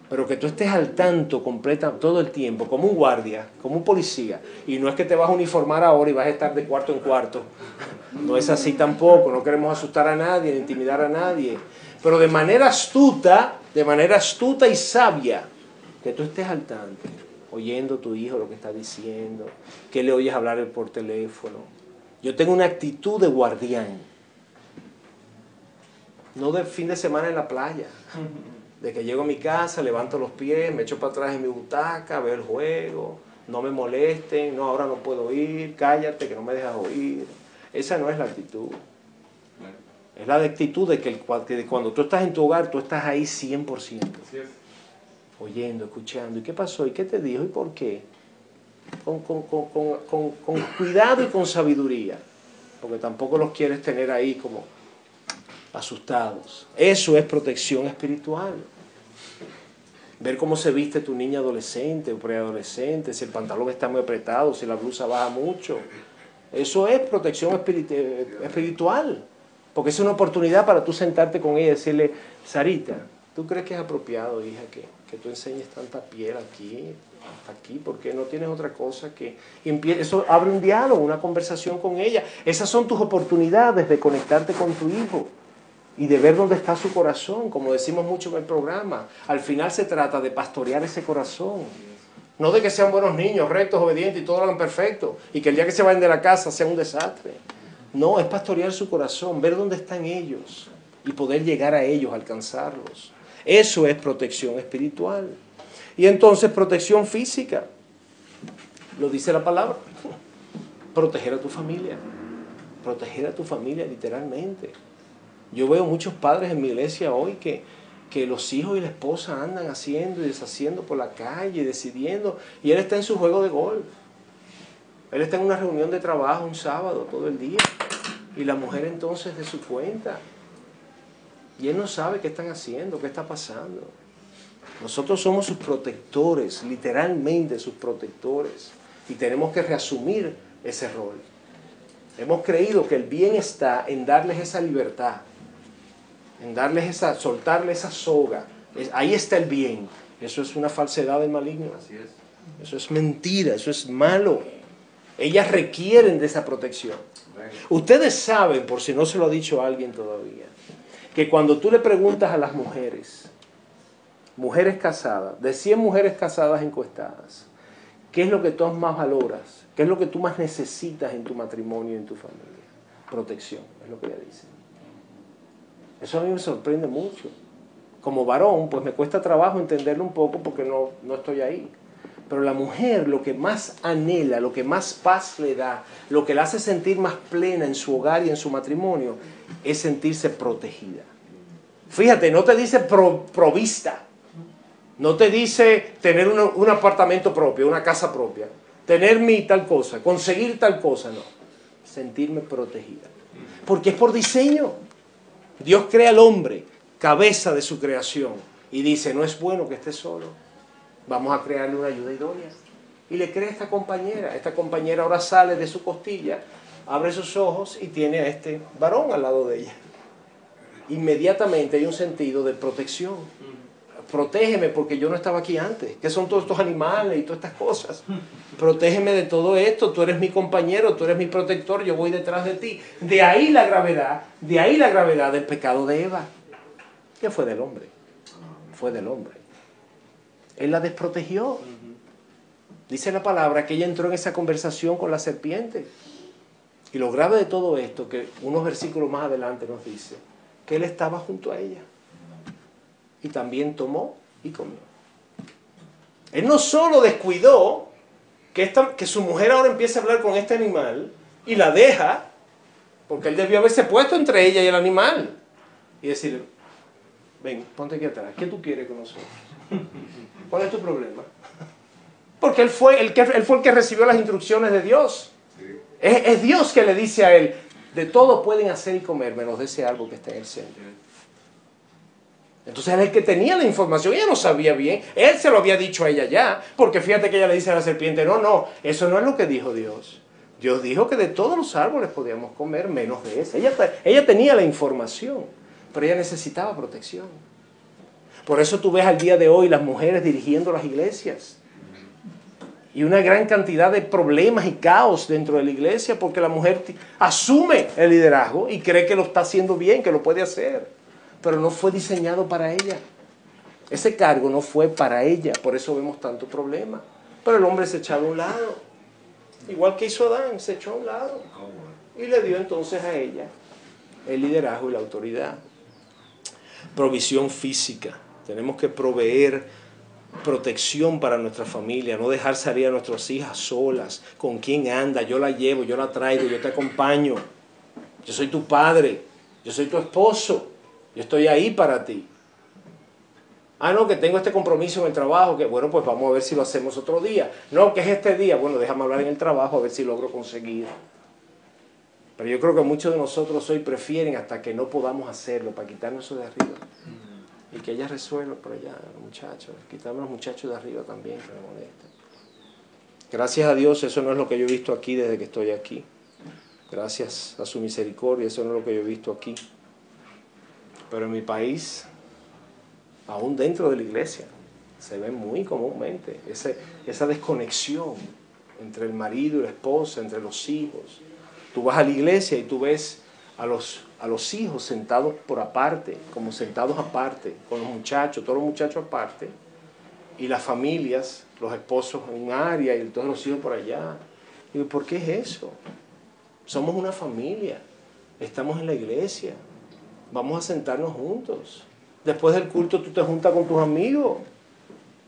Pero que tú estés al tanto todo el tiempo, como un guardia, como un policía. Y no es que te vas a uniformar ahora y vas a estar de cuarto en cuarto. No es así tampoco, no queremos asustar a nadie, ni intimidar a nadie. Pero de manera astuta y sabia, que tú estés al tanto, oyendo a tu hijo lo que está diciendo, que le oyes hablar por teléfono. Yo tengo una actitud de guardián, no de fin de semana en la playa. De que llego a mi casa, levanto los pies, me echo para atrás en mi butaca, veo el juego, no me molesten, no, ahora no puedo ir, cállate que no me dejas oír. Esa no es la actitud. Es la actitud de que cuando tú estás en tu hogar, tú estás ahí 100%. Oyendo, escuchando. ¿Y qué pasó? ¿Y qué te dijo? ¿Y por qué? Con cuidado y con sabiduría. Porque tampoco los quieres tener ahí como asustados. Eso es protección espiritual. Ver cómo se viste tu niña adolescente o preadolescente, si el pantalón está muy apretado, si la blusa baja mucho. Eso es protección espiritual. Porque es una oportunidad para tú sentarte con ella y decirle, Sarita, ¿tú crees que es apropiado, hija, que tú enseñes tanta piel aquí, hasta aquí? Porque no tienes otra cosa que... Eso abre un diálogo, una conversación con ella. Esas son tus oportunidades de conectarte con tu hijo y de ver dónde está su corazón, como decimos mucho en el programa. Al final se trata de pastorear ese corazón. No de que sean buenos niños, rectos, obedientes y todo lo hagan perfecto, y que el día que se vayan de la casa sea un desastre. No, es pastorear su corazón, ver dónde están ellos y poder llegar a ellos, alcanzarlos. Eso es protección espiritual. Y entonces protección física, lo dice la palabra, proteger a tu familia. Proteger a tu familia literalmente. Yo veo muchos padres en mi iglesia hoy que los hijos y la esposa andan haciendo y deshaciendo por la calle, decidiendo, y él está en su juego de golf. Él está en una reunión de trabajo un sábado todo el día, y la mujer entonces de su cuenta. Y él no sabe qué están haciendo, qué está pasando. Nosotros somos sus protectores, literalmente sus protectores, y tenemos que reasumir ese rol. Hemos creído que el bien está en darles esa libertad, en darles soltarles esa soga. Ahí está el bien. Eso es una falsedad del maligno. Así es. Eso es mentira, eso es malo. Ellas requieren de esa protección. Ustedes saben, por si no se lo ha dicho alguien todavía, que cuando tú le preguntas a las mujeres casadas, de 100 mujeres casadas encuestadas, ¿qué es lo que tú más valoras? ¿Qué es lo que tú más necesitas en tu matrimonio y en tu familia? Protección, es lo que ella dice. Eso a mí me sorprende mucho. Como varón, pues me cuesta trabajo entenderlo un poco porque no estoy ahí. Pero la mujer lo que más anhela, lo que más paz le da, lo que la hace sentir más plena en su hogar y en su matrimonio, es sentirse protegida. Fíjate, no te dice provista. No te dice tener un apartamento propio, una casa propia. Tener mi tal cosa, conseguir tal cosa, no. Sentirme protegida. Porque es por diseño. Dios crea al hombre, cabeza de su creación, y dice, no es bueno que esté solo. Vamos a crearle una ayuda idónea. Y le crea esta compañera. Esta compañera ahora sale de su costilla, abre sus ojos y tiene a este varón al lado de ella. Inmediatamente hay un sentido de protección. Protégeme porque yo no estaba aquí antes. ¿Qué son todos estos animales y todas estas cosas? Protégeme de todo esto. Tú eres mi compañero, tú eres mi protector, yo voy detrás de ti. De ahí la gravedad del pecado de Eva. ¿Qué fue del hombre? Fue del hombre. Él la desprotegió. Dice la palabra que ella entró en esa conversación con la serpiente. Y lo grave de todo esto, que unos versículos más adelante nos dice, que él estaba junto a ella. Y también tomó y comió. Él no solo descuidó que su mujer ahora empieza a hablar con este animal y la deja, porque él debió haberse puesto entre ella y el animal y decir, ven, ponte aquí atrás, ¿qué tú quieres con nosotros? ¿Cuál es tu problema? Porque él fue el que recibió las instrucciones de Dios. Es Dios que le dice a él, de todo pueden hacer y comer, menos de ese árbol que está en el centro. Entonces él es el que tenía la información, ella no sabía bien, él se lo había dicho a ella ya, porque fíjate que ella le dice a la serpiente, no, eso no es lo que dijo Dios. Dios dijo que de todos los árboles podíamos comer, menos de ese. Ella tenía la información, pero ella necesitaba protección. Por eso tú ves al día de hoy las mujeres dirigiendo las iglesias. Y una gran cantidad de problemas y caos dentro de la iglesia, porque la mujer asume el liderazgo y cree que lo está haciendo bien, que lo puede hacer. Pero no fue diseñado para ella. Ese cargo no fue para ella, por eso vemos tanto problema. Pero el hombre se echó a un lado, igual que hizo Adán, se echó a un lado. Y le dio entonces a ella el liderazgo y la autoridad. Provisión física. Tenemos que proveer protección para nuestra familia, no dejar salir a nuestras hijas solas. ¿Con quién anda? Yo la llevo, yo la traigo, yo te acompaño. Yo soy tu padre, yo soy tu esposo, yo estoy ahí para ti. Ah, no, que tengo este compromiso en el trabajo, que bueno, pues vamos a ver si lo hacemos otro día. No, que es este día, bueno, déjame hablar en el trabajo a ver si logro conseguir. Pero yo creo que muchos de nosotros hoy prefieren hasta que no podamos hacerlo para quitarnos eso de arriba. Y que ella resuelva por allá, los muchachos, quitarme los muchachos de arriba también, que me molestan. Gracias a Dios, eso no es lo que yo he visto aquí desde que estoy aquí. Gracias a su misericordia, eso no es lo que yo he visto aquí. Pero en mi país, aún dentro de la iglesia, se ve muy comúnmente esa desconexión entre el marido y la esposa, entre los hijos. Tú vas a la iglesia y tú ves a los hijos sentados por aparte, como sentados aparte, con los muchachos, todos los muchachos aparte, y las familias, los esposos en un área y todos los hijos por allá. Y digo, ¿por qué es eso? Somos una familia, estamos en la iglesia, vamos a sentarnos juntos. Después del culto tú te juntas con tus amigos.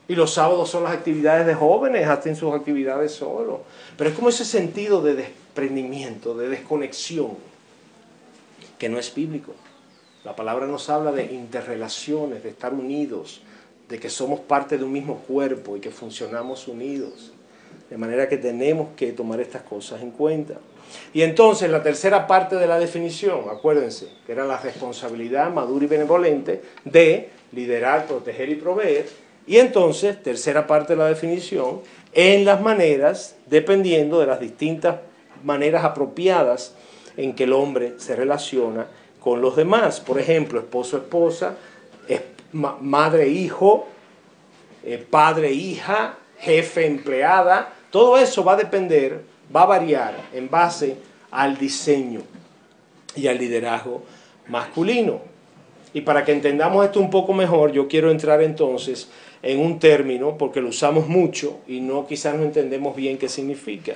Y los sábados son las actividades de jóvenes, hacen sus actividades solos. Pero es como ese sentido de desprendimiento, de desconexión, que no es bíblico. La palabra nos habla de interrelaciones, de estar unidos, de que somos parte de un mismo cuerpo y que funcionamos unidos. De manera que tenemos que tomar estas cosas en cuenta. Y entonces la tercera parte de la definición, acuérdense, que era la responsabilidad madura y benevolente de liderar, proteger y proveer. Y entonces, tercera parte de la definición, en las maneras, dependiendo de las distintas maneras apropiadas en que el hombre se relaciona con los demás. Por ejemplo, esposo-esposa, madre-hijo, padre-hija, jefe-empleada. Todo eso va a depender, va a variar en base al diseño y al liderazgo masculino. Y para que entendamos esto un poco mejor, yo quiero entrar entonces en un término, porque lo usamos mucho y no quizás no entendemos bien qué significa.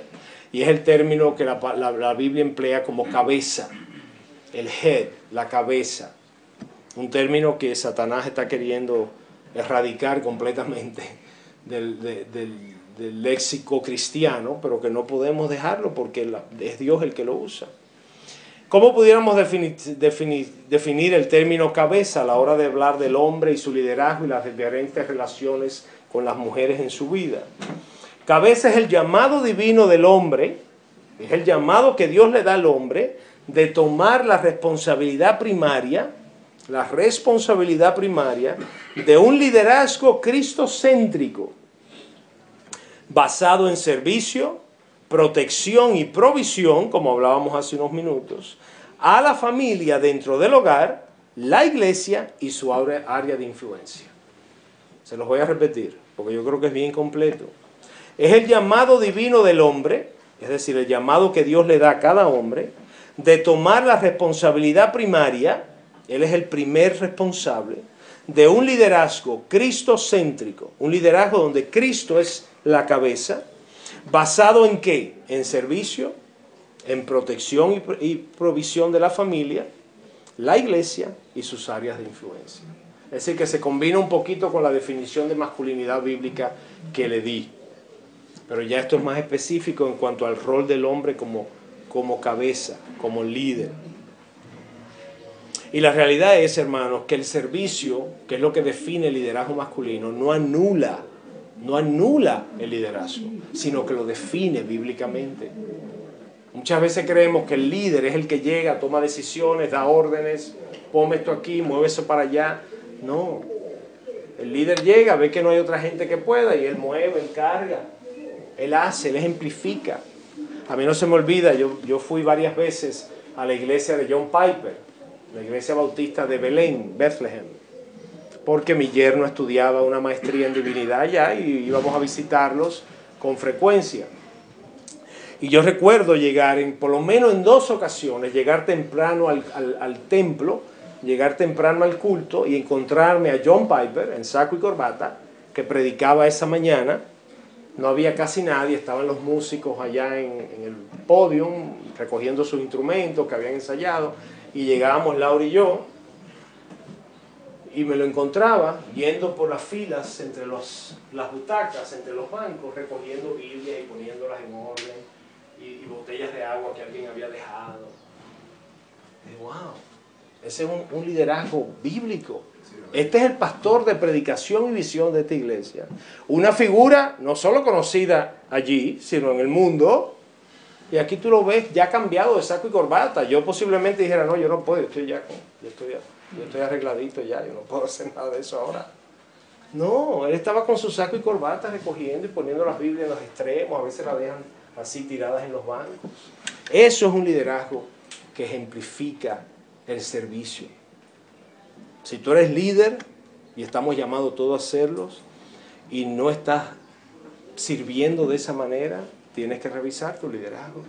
Y es el término que la Biblia emplea como cabeza, el head, la cabeza. Un término que Satanás está queriendo erradicar completamente del léxico cristiano, pero que no podemos dejarlo porque es Dios el que lo usa. ¿Cómo pudiéramos definir el término cabeza a la hora de hablar del hombre y su liderazgo y las diferentes relaciones con las mujeres en su vida? Cabeza es el llamado divino del hombre, es el llamado que Dios le da al hombre de tomar la responsabilidad primaria de un liderazgo cristocéntrico, basado en servicio, protección y provisión, como hablábamos hace unos minutos, a la familia dentro del hogar, la iglesia y su área de influencia. Se los voy a repetir, porque yo creo que es bien completo. Es el llamado divino del hombre, es decir, el llamado que Dios le da a cada hombre, de tomar la responsabilidad primaria, él es el primer responsable, de un liderazgo cristocéntrico, un liderazgo donde Cristo es la cabeza. ¿Basado en qué? En servicio, en protección y provisión de la familia, la iglesia y sus áreas de influencia. Es decir, que se combina un poquito con la definición de masculinidad bíblica que le di. Pero ya esto es más específico en cuanto al rol del hombre como cabeza, como líder. Y la realidad es, hermanos, que el servicio, que es lo que define el liderazgo masculino, no anula el liderazgo, sino que lo define bíblicamente. Muchas veces creemos que el líder es el que llega, toma decisiones, da órdenes, ponme esto aquí, mueve eso para allá. No, el líder llega, ve que no hay otra gente que pueda y él mueve, él carga, él hace, él ejemplifica. A mí no se me olvida, yo fui varias veces a la iglesia de John Piper, la iglesia bautista de Belén, Bethlehem, porque mi yerno estudiaba una maestría en divinidad allá y íbamos a visitarlos con frecuencia. Y yo recuerdo llegar, por lo menos en 2 ocasiones, llegar temprano al templo, llegar temprano al culto y encontrarme a John Piper en saco y corbata, que predicaba esa mañana. No había casi nadie, estaban los músicos allá en el podio recogiendo sus instrumentos que habían ensayado, y llegábamos Laura y yo. Y me lo encontraba yendo por las filas entre las butacas, entre los bancos, recogiendo Biblias y poniéndolas en orden, y botellas de agua que alguien había dejado. Y wow, ese es un liderazgo bíblico. Este es el pastor de predicación y visión de esta iglesia. Una figura no solo conocida allí, sino en el mundo. Y aquí tú lo ves ya cambiado de saco y corbata. Yo posiblemente dijera, no, yo no puedo, yo estoy arregladito ya, yo no puedo hacer nada de eso ahora. No, él estaba con su saco y corbata recogiendo y poniendo las Biblias en los extremos, a veces las dejan así tiradas en los bancos. Eso es un liderazgo que ejemplifica el servicio. Si tú eres líder, y estamos llamados todos a hacerlos, y no estás sirviendo de esa manera, tienes que revisar tu liderazgo,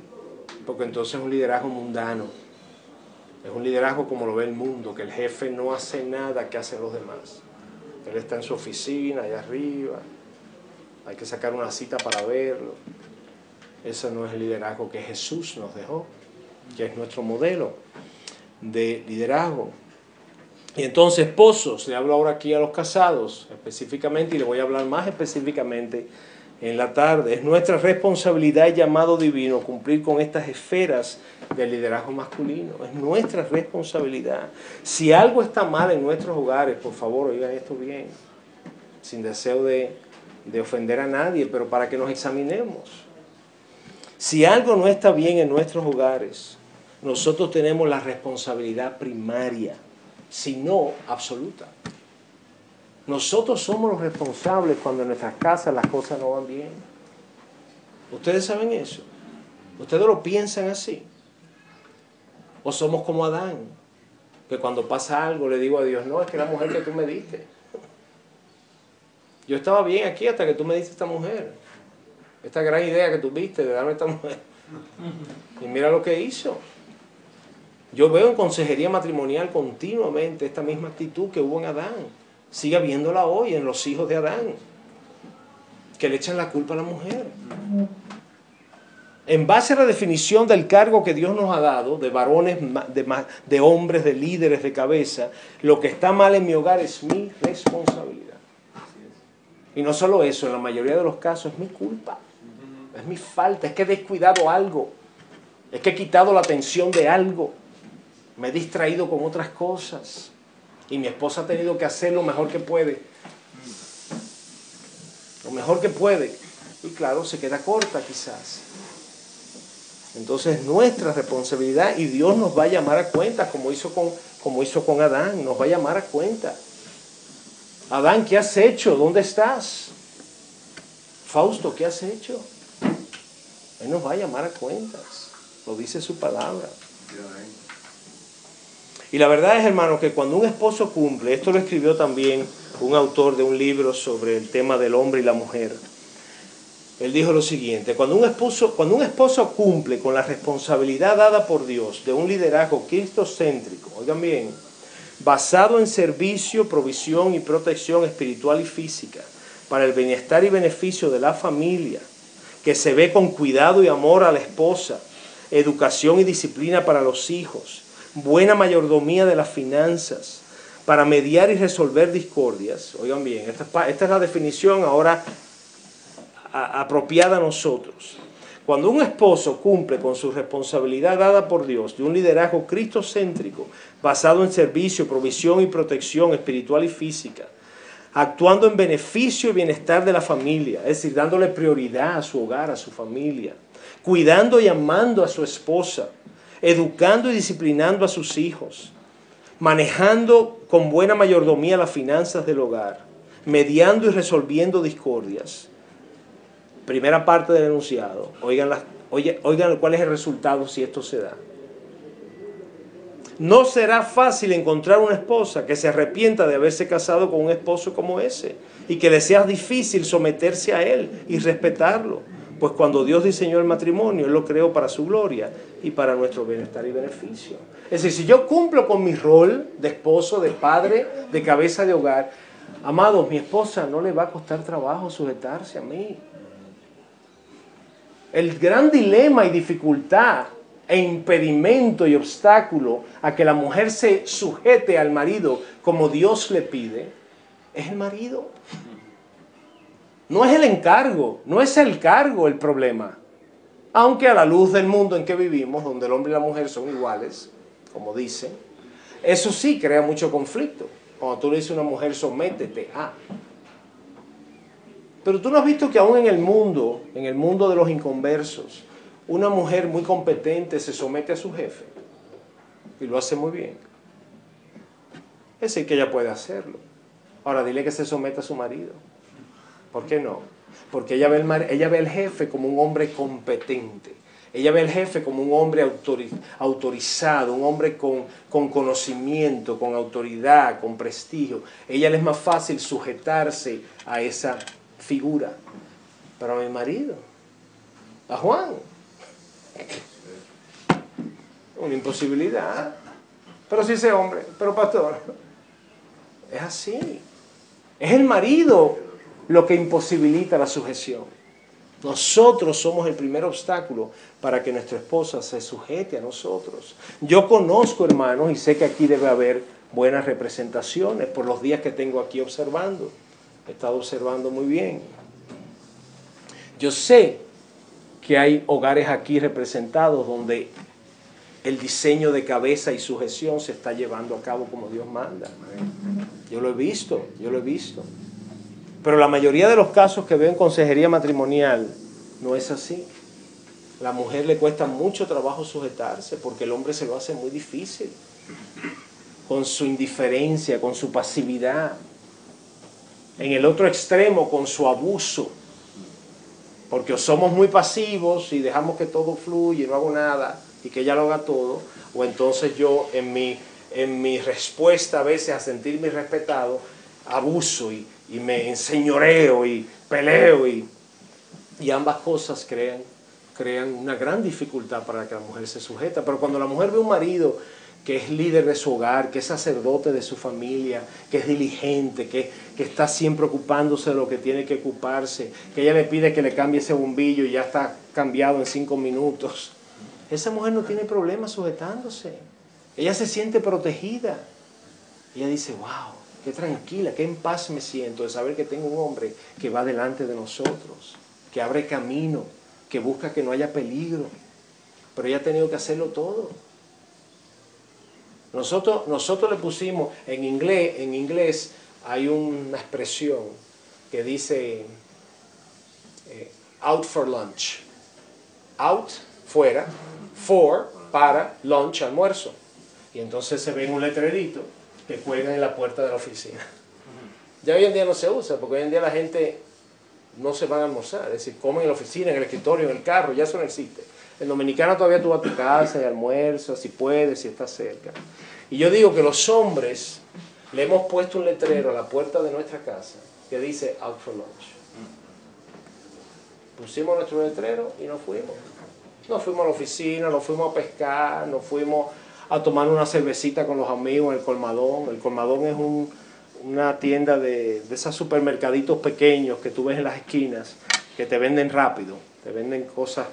porque entonces es un liderazgo mundano. Es un liderazgo como lo ve el mundo, que el jefe no hace nada que hacen los demás. Él está en su oficina, allá arriba, hay que sacar una cita para verlo. Ese no es el liderazgo que Jesús nos dejó, que es nuestro modelo de liderazgo. Y entonces, esposos, le hablo ahora aquí a los casados específicamente, y le voy a hablar más específicamente en la tarde. Es nuestra responsabilidad y llamado divino cumplir con estas esferas del liderazgo masculino. Es nuestra responsabilidad. Si algo está mal en nuestros hogares, por favor, oigan esto bien, sin deseo de ofender a nadie, pero para que nos examinemos. Si algo no está bien en nuestros hogares, nosotros tenemos la responsabilidad primaria, si no absoluta. Nosotros somos los responsables cuando en nuestras casas las cosas no van bien. ¿Ustedes saben eso? ¿Ustedes lo piensan así? ¿O somos como Adán? Que cuando pasa algo le digo a Dios, no, es que la mujer que tú me diste. Yo estaba bien aquí hasta que tú me diste esta mujer. Esta gran idea que tuviste de darme esta mujer. Y mira lo que hizo. Yo veo en consejería matrimonial continuamente esta misma actitud que hubo en Adán. Sigue viéndola hoy en los hijos de Adán, que le echan la culpa a la mujer. En base a la definición del cargo que Dios nos ha dado, de varones, de hombres, de líderes, de cabeza, lo que está mal en mi hogar es mi responsabilidad. Y no solo eso, en la mayoría de los casos es mi culpa, es mi falta, es que he descuidado algo, es que he quitado la atención de algo, me he distraído con otras cosas. Y mi esposa ha tenido que hacer lo mejor que puede. Lo mejor que puede. Y claro, se queda corta quizás. Entonces nuestra responsabilidad, y Dios nos va a llamar a cuenta, como hizo con Adán, nos va a llamar a cuenta. Adán, ¿qué has hecho? ¿Dónde estás? Fausto, ¿qué has hecho? Él nos va a llamar a cuentas. Lo dice su palabra. Y la verdad es, hermano, que cuando un esposo cumple, esto lo escribió también un autor de un libro sobre el tema del hombre y la mujer. Él dijo lo siguiente: cuando un esposo cumple con la responsabilidad dada por Dios de un liderazgo cristocéntrico, oigan bien, basado en servicio, provisión y protección espiritual y física para el bienestar y beneficio de la familia, que se ve con cuidado y amor a la esposa, educación y disciplina para los hijos, buena mayordomía de las finanzas, para mediar y resolver discordias. Oigan bien, esta es la definición ahora apropiada a nosotros. Cuando un esposo cumple con su responsabilidad dada por Dios de un liderazgo cristocéntrico basado en servicio, provisión y protección espiritual y física, actuando en beneficio y bienestar de la familia, es decir, dándole prioridad a su hogar, a su familia, cuidando y amando a su esposa, educando y disciplinando a sus hijos, manejando con buena mayordomía las finanzas del hogar, mediando y resolviendo discordias. Primera parte del enunciado. Oigan cuál es el resultado si esto se da. No será fácil encontrar una esposa que se arrepienta de haberse casado con un esposo como ese y que le sea difícil someterse a él y respetarlo. Pues cuando Dios diseñó el matrimonio, Él lo creó para su gloria y para nuestro bienestar y beneficio. Es decir, si yo cumplo con mi rol de esposo, de padre, de cabeza de hogar, amados, mi esposa no le va a costar trabajo sujetarse a mí. El gran dilema y dificultad e impedimento y obstáculo a que la mujer se sujete al marido como Dios le pide, es el marido. No es el encargo, no es el cargo el problema. Aunque a la luz del mundo en que vivimos, donde el hombre y la mujer son iguales, como dicen, eso sí crea mucho conflicto. Cuando tú le dices a una mujer, sométete a. Pero tú no has visto que aún en el mundo de los inconversos, una mujer muy competente se somete a su jefe y lo hace muy bien. Es decir, que ella puede hacerlo. Ahora dile que se someta a su marido. ¿Por qué no? Porque ella ve al jefe como un hombre competente. Ella ve al jefe como un hombre autorizado, un hombre con conocimiento, con autoridad, con prestigio. A ella le es más fácil sujetarse a esa figura. Pero a mi marido, a Juan, una imposibilidad. Pero sí ese hombre, pero pastor, es así. Es el marido lo que imposibilita la sujeción. Nosotros somos el primer obstáculo para que nuestra esposa se sujete a nosotros. Yo conozco, hermanos, y sé que aquí debe haber buenas representaciones por los días que tengo aquí observando. He estado observando muy bien. Yo sé que hay hogares aquí representados donde el diseño de cabeza y sujeción se está llevando a cabo como Dios manda. Yo lo he visto. Pero la mayoría de los casos que veo en consejería matrimonial no es así. La mujer le cuesta mucho trabajo sujetarse porque el hombre se lo hace muy difícil. Con su indiferencia, con su pasividad. En el otro extremo, con su abuso. Porque o somos muy pasivos y dejamos que todo fluya y no hago nada y que ella lo haga todo, o entonces yo en mi respuesta a veces a sentirme respetado, abuso y me enseñoreo y peleo y ambas cosas crean una gran dificultad para que la mujer se sujeta. Pero cuando la mujer ve un marido que es líder de su hogar, que es sacerdote de su familia, que es diligente, que está siempre ocupándose de lo que tiene que ocuparse, que ella le pide que le cambie ese bombillo y ya está cambiado en 5 minutos, esa mujer no tiene problema sujetándose. Ella se siente protegida. Ella dice, wow, qué tranquila, qué en paz me siento de saber que tengo un hombre que va delante de nosotros, que abre camino, que busca que no haya peligro. Pero ella ha tenido que hacerlo todo. Nosotros le pusimos, en inglés hay una expresión que dice out for lunch. Out, fuera, for, para, lunch, almuerzo. Y entonces se ve en un letrerito que cuelgan en la puerta de la oficina. Ya hoy en día no se usa, porque hoy en día la gente no se van a almorzar, es decir, comen en la oficina, en el escritorio, en el carro, ya eso no existe. En dominicano todavía tú vas a tu casa y almuerzas, si puedes, si estás cerca. Y yo digo que los hombres le hemos puesto un letrero a la puerta de nuestra casa que dice out for lunch. Pusimos nuestro letrero y nos fuimos. Nos fuimos a la oficina, nos fuimos a pescar, nos fuimos a tomar una cervecita con los amigos en el Colmadón. El Colmadón es una tienda de esos supermercaditos pequeños que tú ves en las esquinas, que te venden rápido, te venden cosas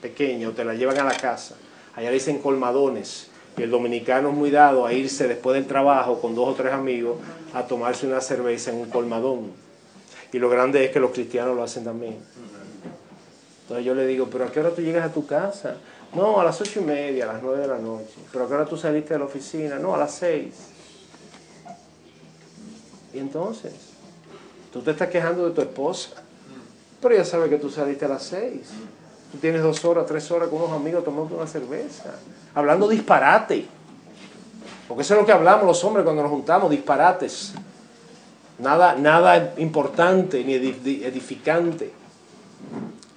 pequeñas o te las llevan a la casa. Allá dicen colmadones. Y el dominicano es muy dado a irse después del trabajo con 2 o 3 amigos a tomarse una cerveza en un colmadón. Y lo grande es que los cristianos lo hacen también. Entonces yo le digo, ¿pero a qué hora tú llegas a tu casa? No, a las 8:30, a las 9 de la noche. ¿Pero a qué hora tú saliste de la oficina? No, a las 6. Y entonces, tú te estás quejando de tu esposa, pero ella sabe que tú saliste a las 6. Tú tienes 2 horas, 3 horas con unos amigos tomando una cerveza, hablando disparate. Porque eso es lo que hablamos los hombres cuando nos juntamos, disparates. Nada importante ni edificante.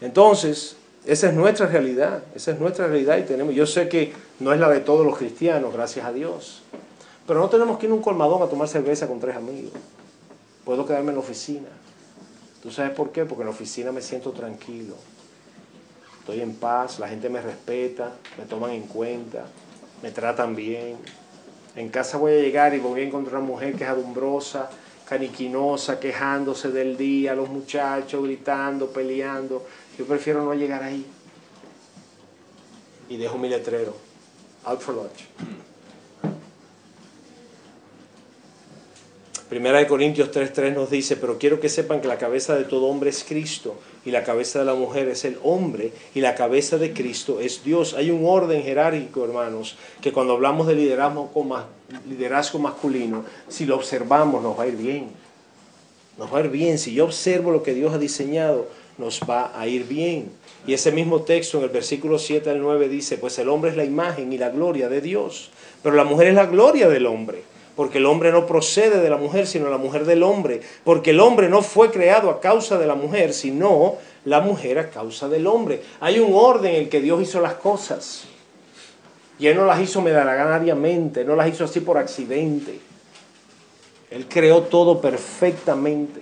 Entonces, esa es nuestra realidad, y yo sé que no es la de todos los cristianos, gracias a Dios. Pero no tenemos que ir a un colmadón a tomar cerveza con 3 amigos. Puedo quedarme en la oficina. ¿Tú sabes por qué? Porque en la oficina me siento tranquilo. Estoy en paz, la gente me respeta, me toman en cuenta, me tratan bien. En casa voy a llegar y voy a encontrar una mujer que es adumbrosa, caniquinosa, quejándose del día, los muchachos gritando, peleando. Yo prefiero no llegar ahí. Y dejo mi letrero. Out for lunch. Primera de Corintios 3:3 nos dice, pero quiero que sepan que la cabeza de todo hombre es Cristo, y la cabeza de la mujer es el hombre, y la cabeza de Cristo es Dios. Hay un orden jerárquico, hermanos, que cuando hablamos de liderazgo masculino, si lo observamos nos va a ir bien. Nos va a ir bien. Si yo observo lo que Dios ha diseñado, nos va a ir bien. Y ese mismo texto en el versículo 7 al 9 dice, pues el hombre es la imagen y la gloria de Dios, pero la mujer es la gloria del hombre. Porque el hombre no procede de la mujer, sino la mujer del hombre. Porque el hombre no fue creado a causa de la mujer, sino la mujer a causa del hombre. Hay un orden en el que Dios hizo las cosas. Y Él no las hizo medalaganariamente, no las hizo así por accidente. Él creó todo perfectamente.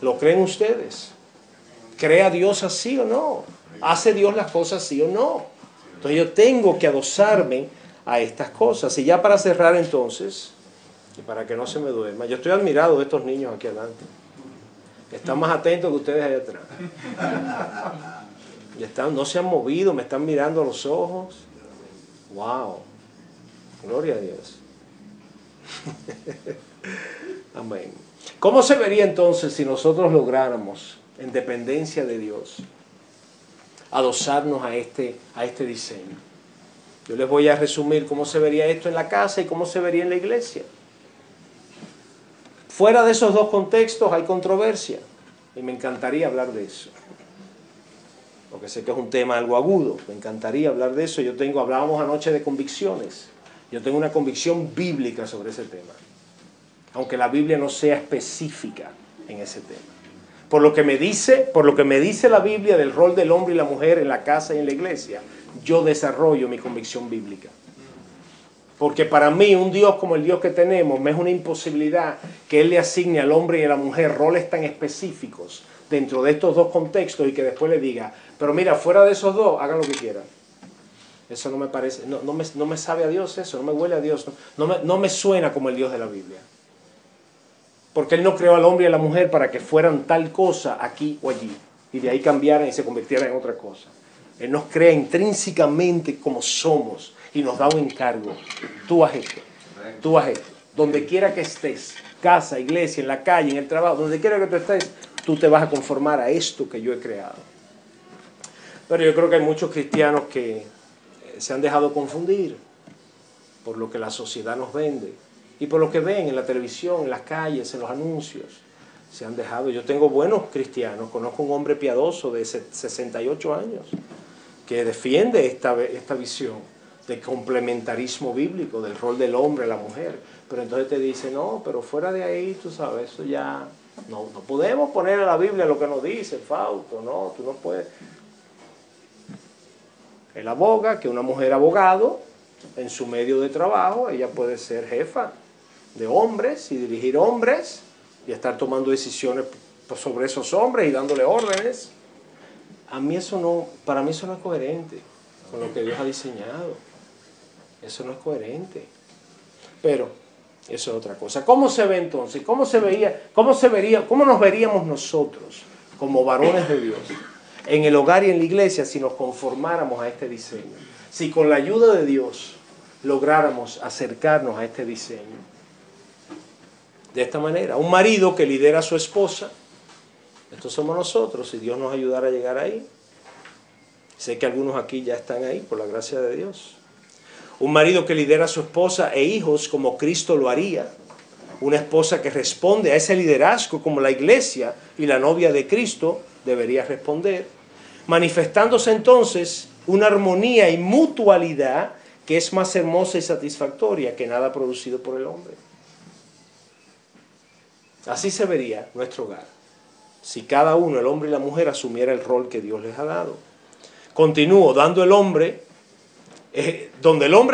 ¿Lo creen ustedes? ¿Crea Dios así o no? ¿Hace Dios las cosas así o no? Entonces yo tengo que adosarme a estas cosas. Y ya para cerrar entonces, y para que no se me duerma, yo estoy admirado de estos niños aquí adelante. Están más atentos que ustedes allá atrás. Y no se han movido, me están mirando a los ojos. ¡Wow! Gloria a Dios. Amén. ¿Cómo se vería entonces si nosotros lográramos, en dependencia de Dios, adosarnos a este diseño? Yo les voy a resumir cómo se vería esto en la casa y cómo se vería en la iglesia. Fuera de esos dos contextos hay controversia y me encantaría hablar de eso. Porque sé que es un tema algo agudo, me encantaría hablar de eso. Hablábamos anoche de convicciones. Yo tengo una convicción bíblica sobre ese tema, aunque la Biblia no sea específica en ese tema. Por lo que me dice la Biblia del rol del hombre y la mujer en la casa y en la iglesia, yo desarrollo mi convicción bíblica. Porque para mí un Dios como el Dios que tenemos me es una imposibilidad que Él le asigne al hombre y a la mujer roles tan específicos dentro de estos dos contextos y que después le diga, pero mira, fuera de esos dos, hagan lo que quieran. Eso no me parece, no me sabe a Dios eso, no me huele a Dios, no me suena como el Dios de la Biblia. Porque Él no creó al hombre y a la mujer para que fueran tal cosa aquí o allí, y de ahí cambiaran y se convirtieran en otra cosa. Él nos crea intrínsecamente como somos y nos da un encargo. Tú haz esto, tú haz esto. Donde quiera que estés, casa, iglesia, en la calle, en el trabajo, donde quiera que tú estés, tú te vas a conformar a esto que yo he creado. Pero yo creo que hay muchos cristianos que se han dejado confundir por lo que la sociedad nos vende y por lo que ven en la televisión, en las calles, en los anuncios. Se han dejado. Yo tengo buenos cristianos, conozco un hombre piadoso de 68 años que defiende esta visión de complementarismo bíblico, del rol del hombre a la mujer. Pero entonces te dice, no, pero fuera de ahí, tú sabes, eso ya... No podemos poner a la Biblia lo que nos dice, Fausto, no, tú no puedes. Él aboga que una mujer abogado, en su medio de trabajo, ella puede ser jefa de hombres y dirigir hombres y estar tomando decisiones sobre esos hombres y dándole órdenes. Para mí eso no es coherente con lo que Dios ha diseñado. Eso no es coherente. Pero eso es otra cosa. ¿Cómo se ve entonces? ¿Cómo nos veríamos nosotros como varones de Dios en el hogar y en la iglesia si nos conformáramos a este diseño? Si con la ayuda de Dios lográramos acercarnos a este diseño. De esta manera, un marido que lidera a su esposa, estos somos nosotros, si Dios nos ayudara a llegar ahí. Sé que algunos aquí ya están ahí, por la gracia de Dios. Un marido que lidera a su esposa e hijos como Cristo lo haría. Una esposa que responde a ese liderazgo como la iglesia y la novia de Cristo debería responder. Manifestándose entonces una armonía y mutualidad que es más hermosa y satisfactoria que nada producido por el hombre. Así se vería nuestro hogar, si cada uno, el hombre y la mujer, asumiera el rol que Dios les ha dado. Continúo, donde el hombre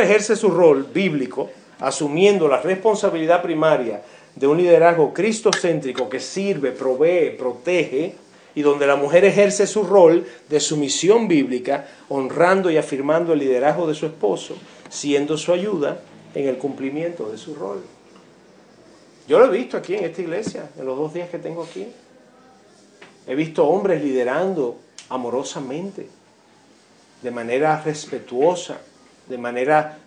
ejerce su rol bíblico, asumiendo la responsabilidad primaria de un liderazgo cristocéntrico que sirve, provee, protege, y donde la mujer ejerce su rol de sumisión bíblica, honrando y afirmando el liderazgo de su esposo, siendo su ayuda en el cumplimiento de su rol. Yo lo he visto aquí en esta iglesia, en los 2 días que tengo aquí. He visto hombres liderando amorosamente. de manera respetuosa, de manera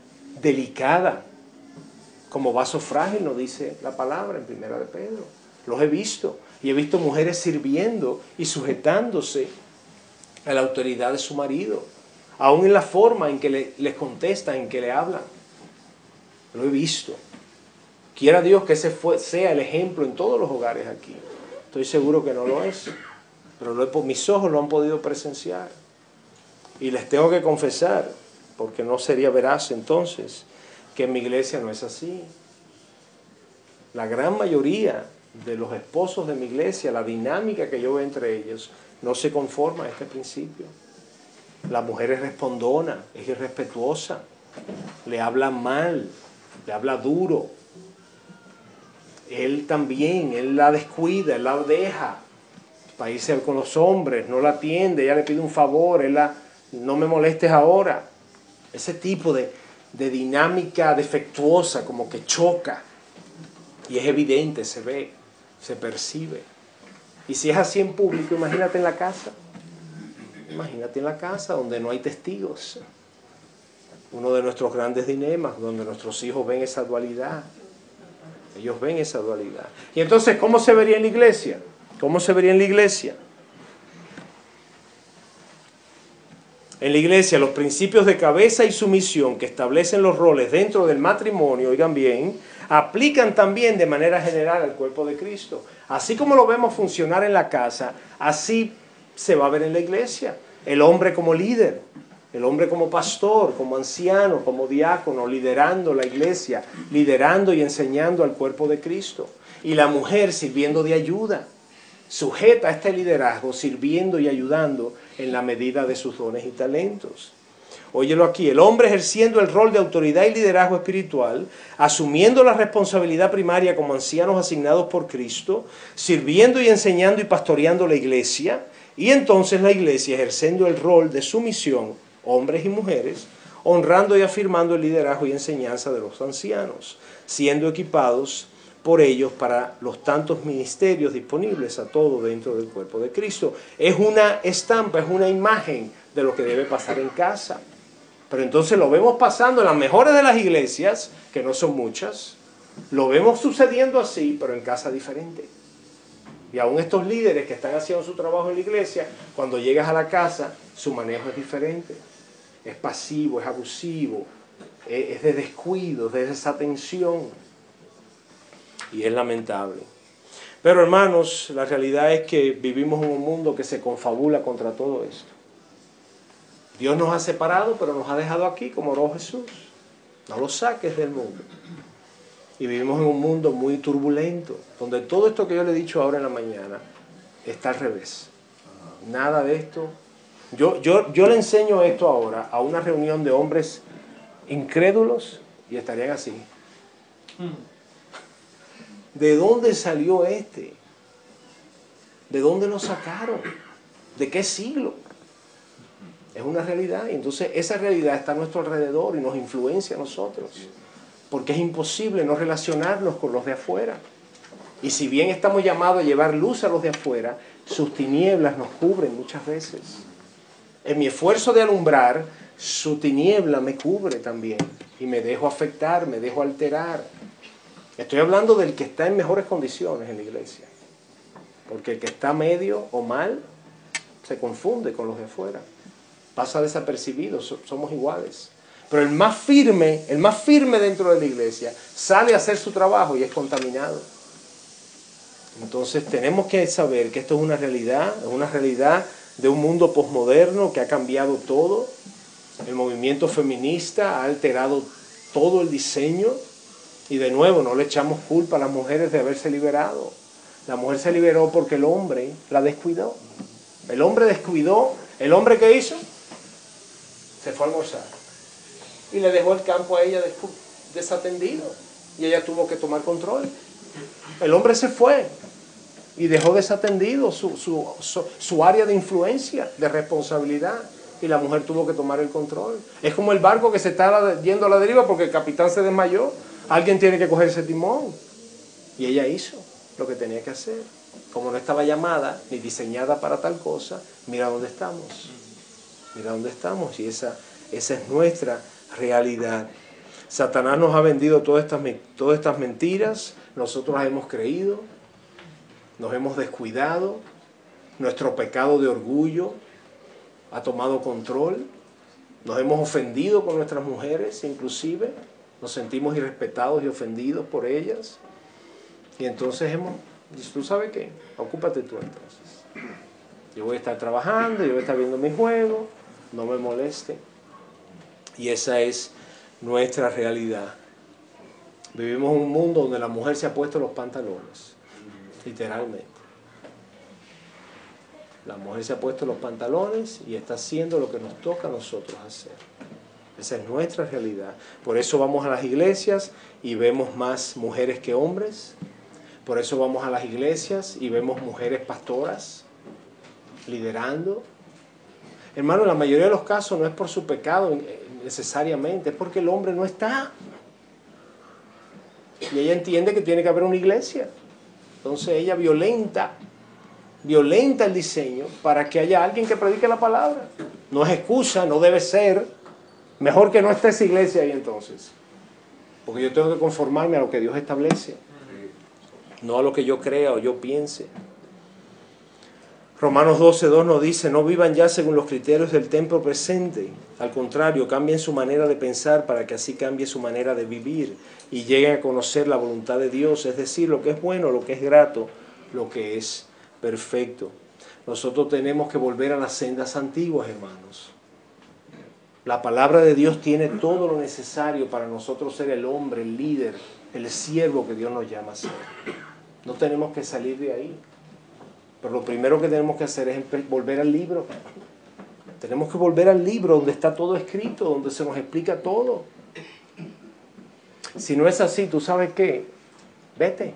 delicada, como vaso frágil, nos dice la palabra en Primera de Pedro. Los he visto, y he visto mujeres sirviendo y sujetándose a la autoridad de su marido, aún en la forma en que les contestan, en que le hablan. Lo he visto. Quiera Dios que ese sea el ejemplo en todos los hogares aquí. Estoy seguro que no lo es, pero mis ojos lo han podido presenciar. Y les tengo que confesar, porque no sería veraz entonces, que en mi iglesia no es así. La gran mayoría de los esposos de mi iglesia, la dinámica que yo veo entre ellos, no se conforma a este principio. La mujer es respondona, es irrespetuosa, le habla mal, le habla duro. Él también, él la descuida, él la deja para irse con los hombres, no la atiende, ella le pide un favor, no me molestes ahora. Ese tipo de dinámica defectuosa, como que choca. Y es evidente, se ve, se percibe. Y si es así en público, imagínate en la casa. Imagínate en la casa donde no hay testigos. Uno de nuestros grandes dilemas, donde nuestros hijos ven esa dualidad. Ellos ven esa dualidad. Y entonces, ¿cómo se vería en la iglesia? ¿Cómo se vería en la iglesia? En la iglesia, los principios de cabeza y sumisión que establecen los roles dentro del matrimonio, oigan bien, aplican también de manera general al cuerpo de Cristo. Así como lo vemos funcionar en la casa, así se va a ver en la iglesia. El hombre como líder, el hombre como pastor, como anciano, como diácono, liderando la iglesia, liderando y enseñando al cuerpo de Cristo. Y la mujer sirviendo de ayuda, sujeta a este liderazgo, sirviendo y ayudando en la medida de sus dones y talentos. Óyelo aquí, el hombre ejerciendo el rol de autoridad y liderazgo espiritual, asumiendo la responsabilidad primaria como ancianos asignados por Cristo, sirviendo y enseñando y pastoreando la iglesia, y entonces la iglesia ejerciendo el rol de sumisión, hombres y mujeres, honrando y afirmando el liderazgo y enseñanza de los ancianos, siendo equipados por ellos para los tantos ministerios disponibles a todo dentro del cuerpo de Cristo. Es una estampa, es una imagen de lo que debe pasar en casa. Pero entonces lo vemos pasando en las mejores de las iglesias, que no son muchas, lo vemos sucediendo así, pero en casa diferente. Y aún estos líderes que están haciendo su trabajo en la iglesia, cuando llegas a la casa, su manejo es diferente. Es pasivo, es abusivo, es de descuido, es de desatención. Y es lamentable. Pero hermanos, la realidad es que vivimos en un mundo que se confabula contra todo esto. Dios nos ha separado, pero nos ha dejado aquí como oró Jesús. No lo saques del mundo. Y vivimos en un mundo muy turbulento, donde todo esto que yo le he dicho ahora en la mañana está al revés. Nada de esto. Yo le enseño esto ahora a una reunión de hombres incrédulos y estarían así. ¿De dónde salió este? ¿De dónde lo sacaron? ¿De qué siglo? Es una realidad, y entonces esa realidad está a nuestro alrededor y nos influencia a nosotros, porque es imposible no relacionarnos con los de afuera. Y si bien estamos llamados a llevar luz a los de afuera, sus tinieblas nos cubren muchas veces. En mi esfuerzo de alumbrar, su tiniebla me cubre también, y me dejo afectar, me dejo alterar. Estoy hablando del que está en mejores condiciones en la iglesia, porque el que está medio o mal se confunde con los de afuera, pasa desapercibido, somos iguales. Pero el más firme dentro de la iglesia sale a hacer su trabajo y es contaminado. Entonces tenemos que saber que esto es una realidad de un mundo posmoderno que ha cambiado todo. El movimiento feminista ha alterado todo el diseño. Y de nuevo, no le echamos culpa a las mujeres de haberse liberado. La mujer se liberó porque el hombre la descuidó. El hombre descuidó. ¿El hombre qué hizo? Se fue a almorzar. Y le dejó el campo a ella desatendido. Y ella tuvo que tomar control. El hombre se fue y dejó desatendido su área de influencia, de responsabilidad. Y la mujer tuvo que tomar el control. Es como el barco que se está yendo a la deriva porque el capitán se desmayó. Alguien tiene que coger ese timón. Y ella hizo lo que tenía que hacer. Como no estaba llamada ni diseñada para tal cosa, mira dónde estamos. Mira dónde estamos y esa es nuestra realidad. Satanás nos ha vendido todas estas mentiras, nosotros las hemos creído, nos hemos descuidado, nuestro pecado de orgullo ha tomado control, nos hemos ofendido con nuestras mujeres inclusive, nos sentimos irrespetados y ofendidos por ellas, y entonces ¿tú sabes qué? Ocúpate tú entonces. Yo voy a estar trabajando, yo voy a estar viendo mis juegos, no me moleste. Y esa es nuestra realidad. Vivimos en un mundo donde la mujer se ha puesto los pantalones, literalmente. La mujer se ha puesto los pantalones y está haciendo lo que nos toca a nosotros hacer. Esa es nuestra realidad. Por eso vamos a las iglesias y vemos más mujeres que hombres. Por eso vamos a las iglesias y vemos mujeres pastoras liderando. Hermano, en la mayoría de los casos no es por su pecado necesariamente, es porque el hombre no está. Y ella entiende que tiene que haber una iglesia. Entonces ella violenta el diseño para que haya alguien que predique la palabra. No es excusa, no debe ser. Mejor que no esté esa iglesia ahí entonces. Porque yo tengo que conformarme a lo que Dios establece, no a lo que yo crea o yo piense. Romanos 12:2 nos dice, no vivan ya según los criterios del tiempo presente. Al contrario, cambien su manera de pensar para que así cambie su manera de vivir y lleguen a conocer la voluntad de Dios, es decir, lo que es bueno, lo que es grato, lo que es perfecto. Nosotros tenemos que volver a las sendas antiguas, hermanos. La palabra de Dios tiene todo lo necesario para nosotros ser el hombre, el líder, el siervo que Dios nos llama a ser. No tenemos que salir de ahí. Pero lo primero que tenemos que hacer es volver al libro. Tenemos que volver al libro donde está todo escrito, donde se nos explica todo. Si no es así, ¿tú sabes qué? Vete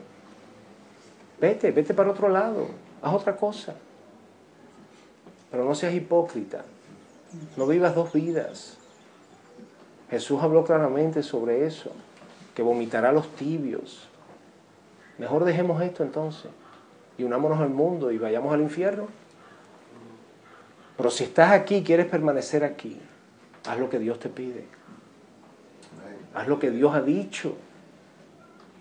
para otro lado, haz otra cosa. Pero no seas hipócrita, no vivas dos vidas. Jesús habló claramente sobre eso, que vomitará a los tibios. Mejor dejemos esto entonces y unámonos al mundo y vayamos al infierno. Pero si estás aquí, quieres permanecer aquí, haz lo que Dios te pide. Haz lo que Dios ha dicho.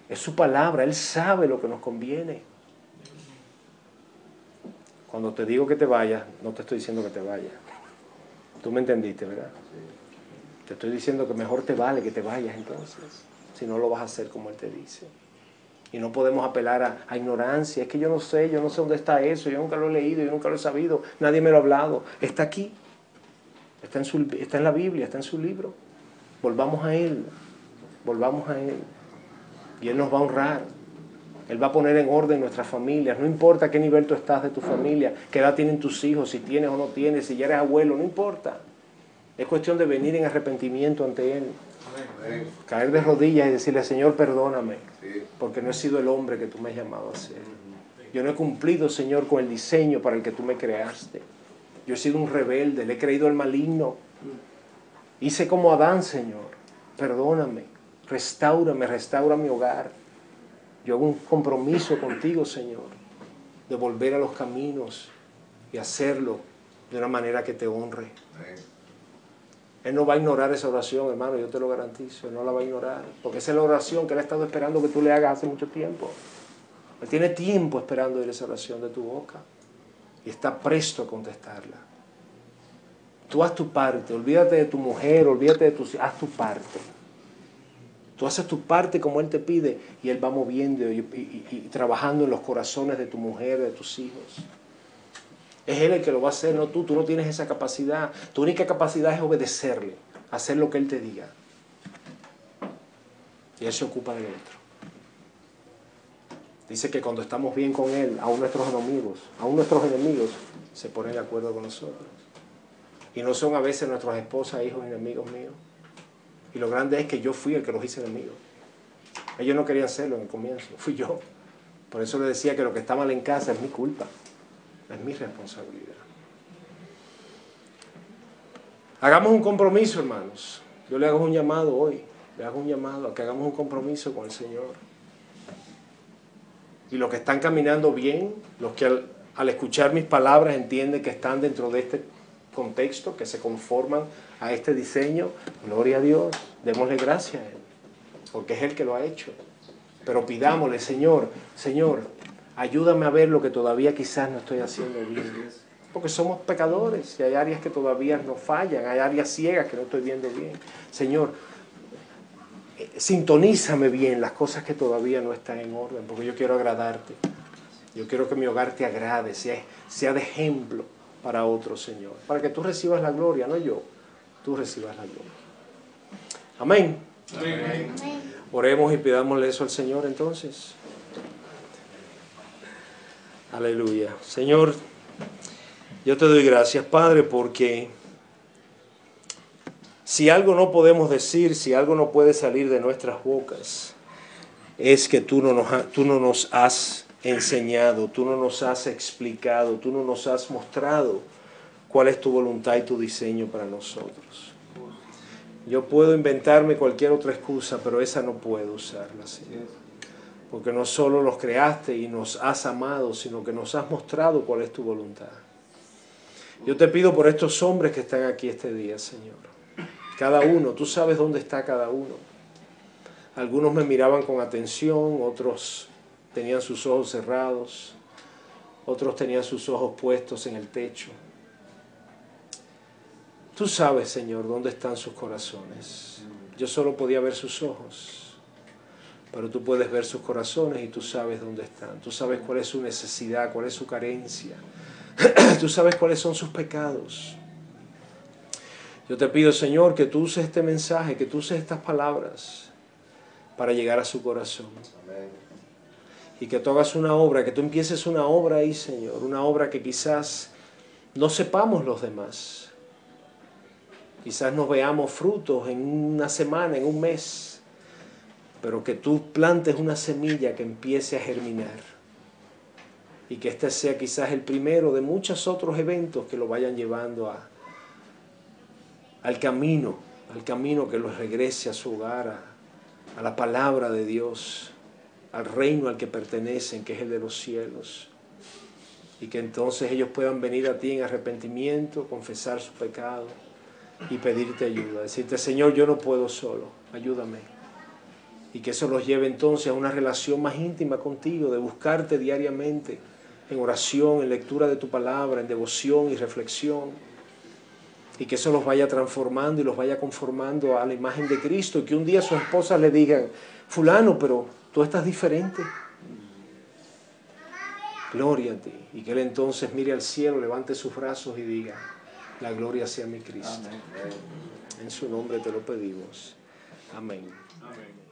Es su palabra, Él sabe lo que nos conviene. Cuando te digo que te vayas, no te estoy diciendo que te vayas. Tú me entendiste, ¿verdad? Te estoy diciendo que mejor te vale que te vayas entonces, si no lo vas a hacer como Él te dice. Y no podemos apelar a ignorancia. Es que yo no sé dónde está eso, yo nunca lo he leído, yo nunca lo he sabido, nadie me lo ha hablado. Está aquí, está en la Biblia, está en su libro. Volvamos a Él, y Él nos va a honrar. Él va a poner en orden nuestras familias. No importa qué nivel tú estás de tu familia, qué edad tienen tus hijos, si tienes o no tienes, si ya eres abuelo, no importa. Es cuestión de venir en arrepentimiento ante Él. Caer de rodillas y decirle, Señor, perdóname, porque no he sido el hombre que tú me has llamado a ser. Yo no he cumplido, Señor, con el diseño para el que tú me creaste. Yo he sido un rebelde, le he creído al maligno. Hice como Adán, Señor. Perdóname, restaura mi hogar. Yo hago un compromiso contigo, Señor, de volver a los caminos y hacerlo de una manera que te honre. Él no va a ignorar esa oración, hermano, yo te lo garantizo. Él no la va a ignorar, porque esa es la oración que Él ha estado esperando que tú le hagas hace mucho tiempo. Él tiene tiempo esperando oír esa oración de tu boca y está presto a contestarla. Tú haz tu parte, olvídate de tu mujer, olvídate de tus hijos, haz tu parte. Tú haces tu parte como Él te pide y Él va moviendo y trabajando en los corazones de tu mujer, de tus hijos. Es Él el que lo va a hacer, no tú. Tú no tienes esa capacidad. Tu única capacidad es obedecerle, hacer lo que Él te diga. Y Él se ocupa del otro. Dice que cuando estamos bien con Él, aún nuestros enemigos se ponen de acuerdo con nosotros. Y no son a veces nuestras esposas, hijos, enemigos míos. Y lo grande es que yo fui el que los hice enemigos. Ellos no querían serlo en el comienzo, fui yo. Por eso les decía que lo que está mal en casa es mi culpa, es mi responsabilidad. Hagamos un compromiso, hermanos. Yo le hago un llamado hoy, a que hagamos un compromiso con el Señor. Y los que están caminando bien, los que al escuchar mis palabras entienden que están dentro de contexto, que se conforman a este diseño, gloria a Dios, démosle gracias a Él, porque es Él que lo ha hecho. Pero pidámosle, Señor, ayúdame a ver lo que todavía quizás no estoy haciendo bien. Porque somos pecadores y hay áreas que todavía nos fallan, hay áreas ciegas que no estoy viendo bien. Señor, sintonízame bien las cosas que todavía no están en orden, porque yo quiero agradarte. Yo quiero que mi hogar te agrade, sea de ejemplo para otros, Señor. Para que tú recibas la gloria, no yo, tú recibas la gloria. Amén. Amén. Oremos y pidámosle eso al Señor entonces. Aleluya. Señor, yo te doy gracias, Padre, porque si algo no podemos decir, si algo no puede salir de nuestras bocas, es que tú no nos has enseñado, tú no nos has explicado, tú no nos has mostrado cuál es tu voluntad y tu diseño para nosotros. Yo puedo inventarme cualquier otra excusa, pero esa no puedo usarla, Señor. Porque no solo los creaste y nos has amado, sino que nos has mostrado cuál es tu voluntad. Yo te pido por estos hombres que están aquí este día, Señor. Cada uno, tú sabes dónde está cada uno. Algunos me miraban con atención, otros tenían sus ojos cerrados, otros tenían sus ojos puestos en el techo. Tú sabes, Señor, dónde están sus corazones. Yo solo podía ver sus ojos, pero tú puedes ver sus corazones y tú sabes dónde están. Tú sabes cuál es su necesidad, cuál es su carencia. Tú sabes cuáles son sus pecados. Yo te pido, Señor, que tú uses este mensaje, que tú uses estas palabras para llegar a su corazón. Y que tú hagas una obra, que tú empieces una obra ahí, Señor. Una obra que quizás no sepamos los demás. Quizás nos veamos frutos en una semana, en un mes. Pero que tú plantes una semilla que empiece a germinar. Y que este sea quizás el primero de muchos otros eventos que lo vayan llevando al camino que los regrese a su hogar, a la palabra de Dios, al reino al que pertenecen, que es el de los cielos. Y que entonces ellos puedan venir a ti en arrepentimiento, confesar su pecado y pedirte ayuda. Decirte, Señor, yo no puedo solo, ayúdame. Y que eso los lleve entonces a una relación más íntima contigo, de buscarte diariamente en oración, en lectura de tu palabra, en devoción y reflexión. Y que eso los vaya transformando y los vaya conformando a la imagen de Cristo. Y que un día sus esposas le digan, fulano, pero tú estás diferente. Gloria a ti. Y que él entonces mire al cielo, levante sus brazos y diga, la gloria sea mi Cristo. Amén. En su nombre te lo pedimos. Amén. Amén.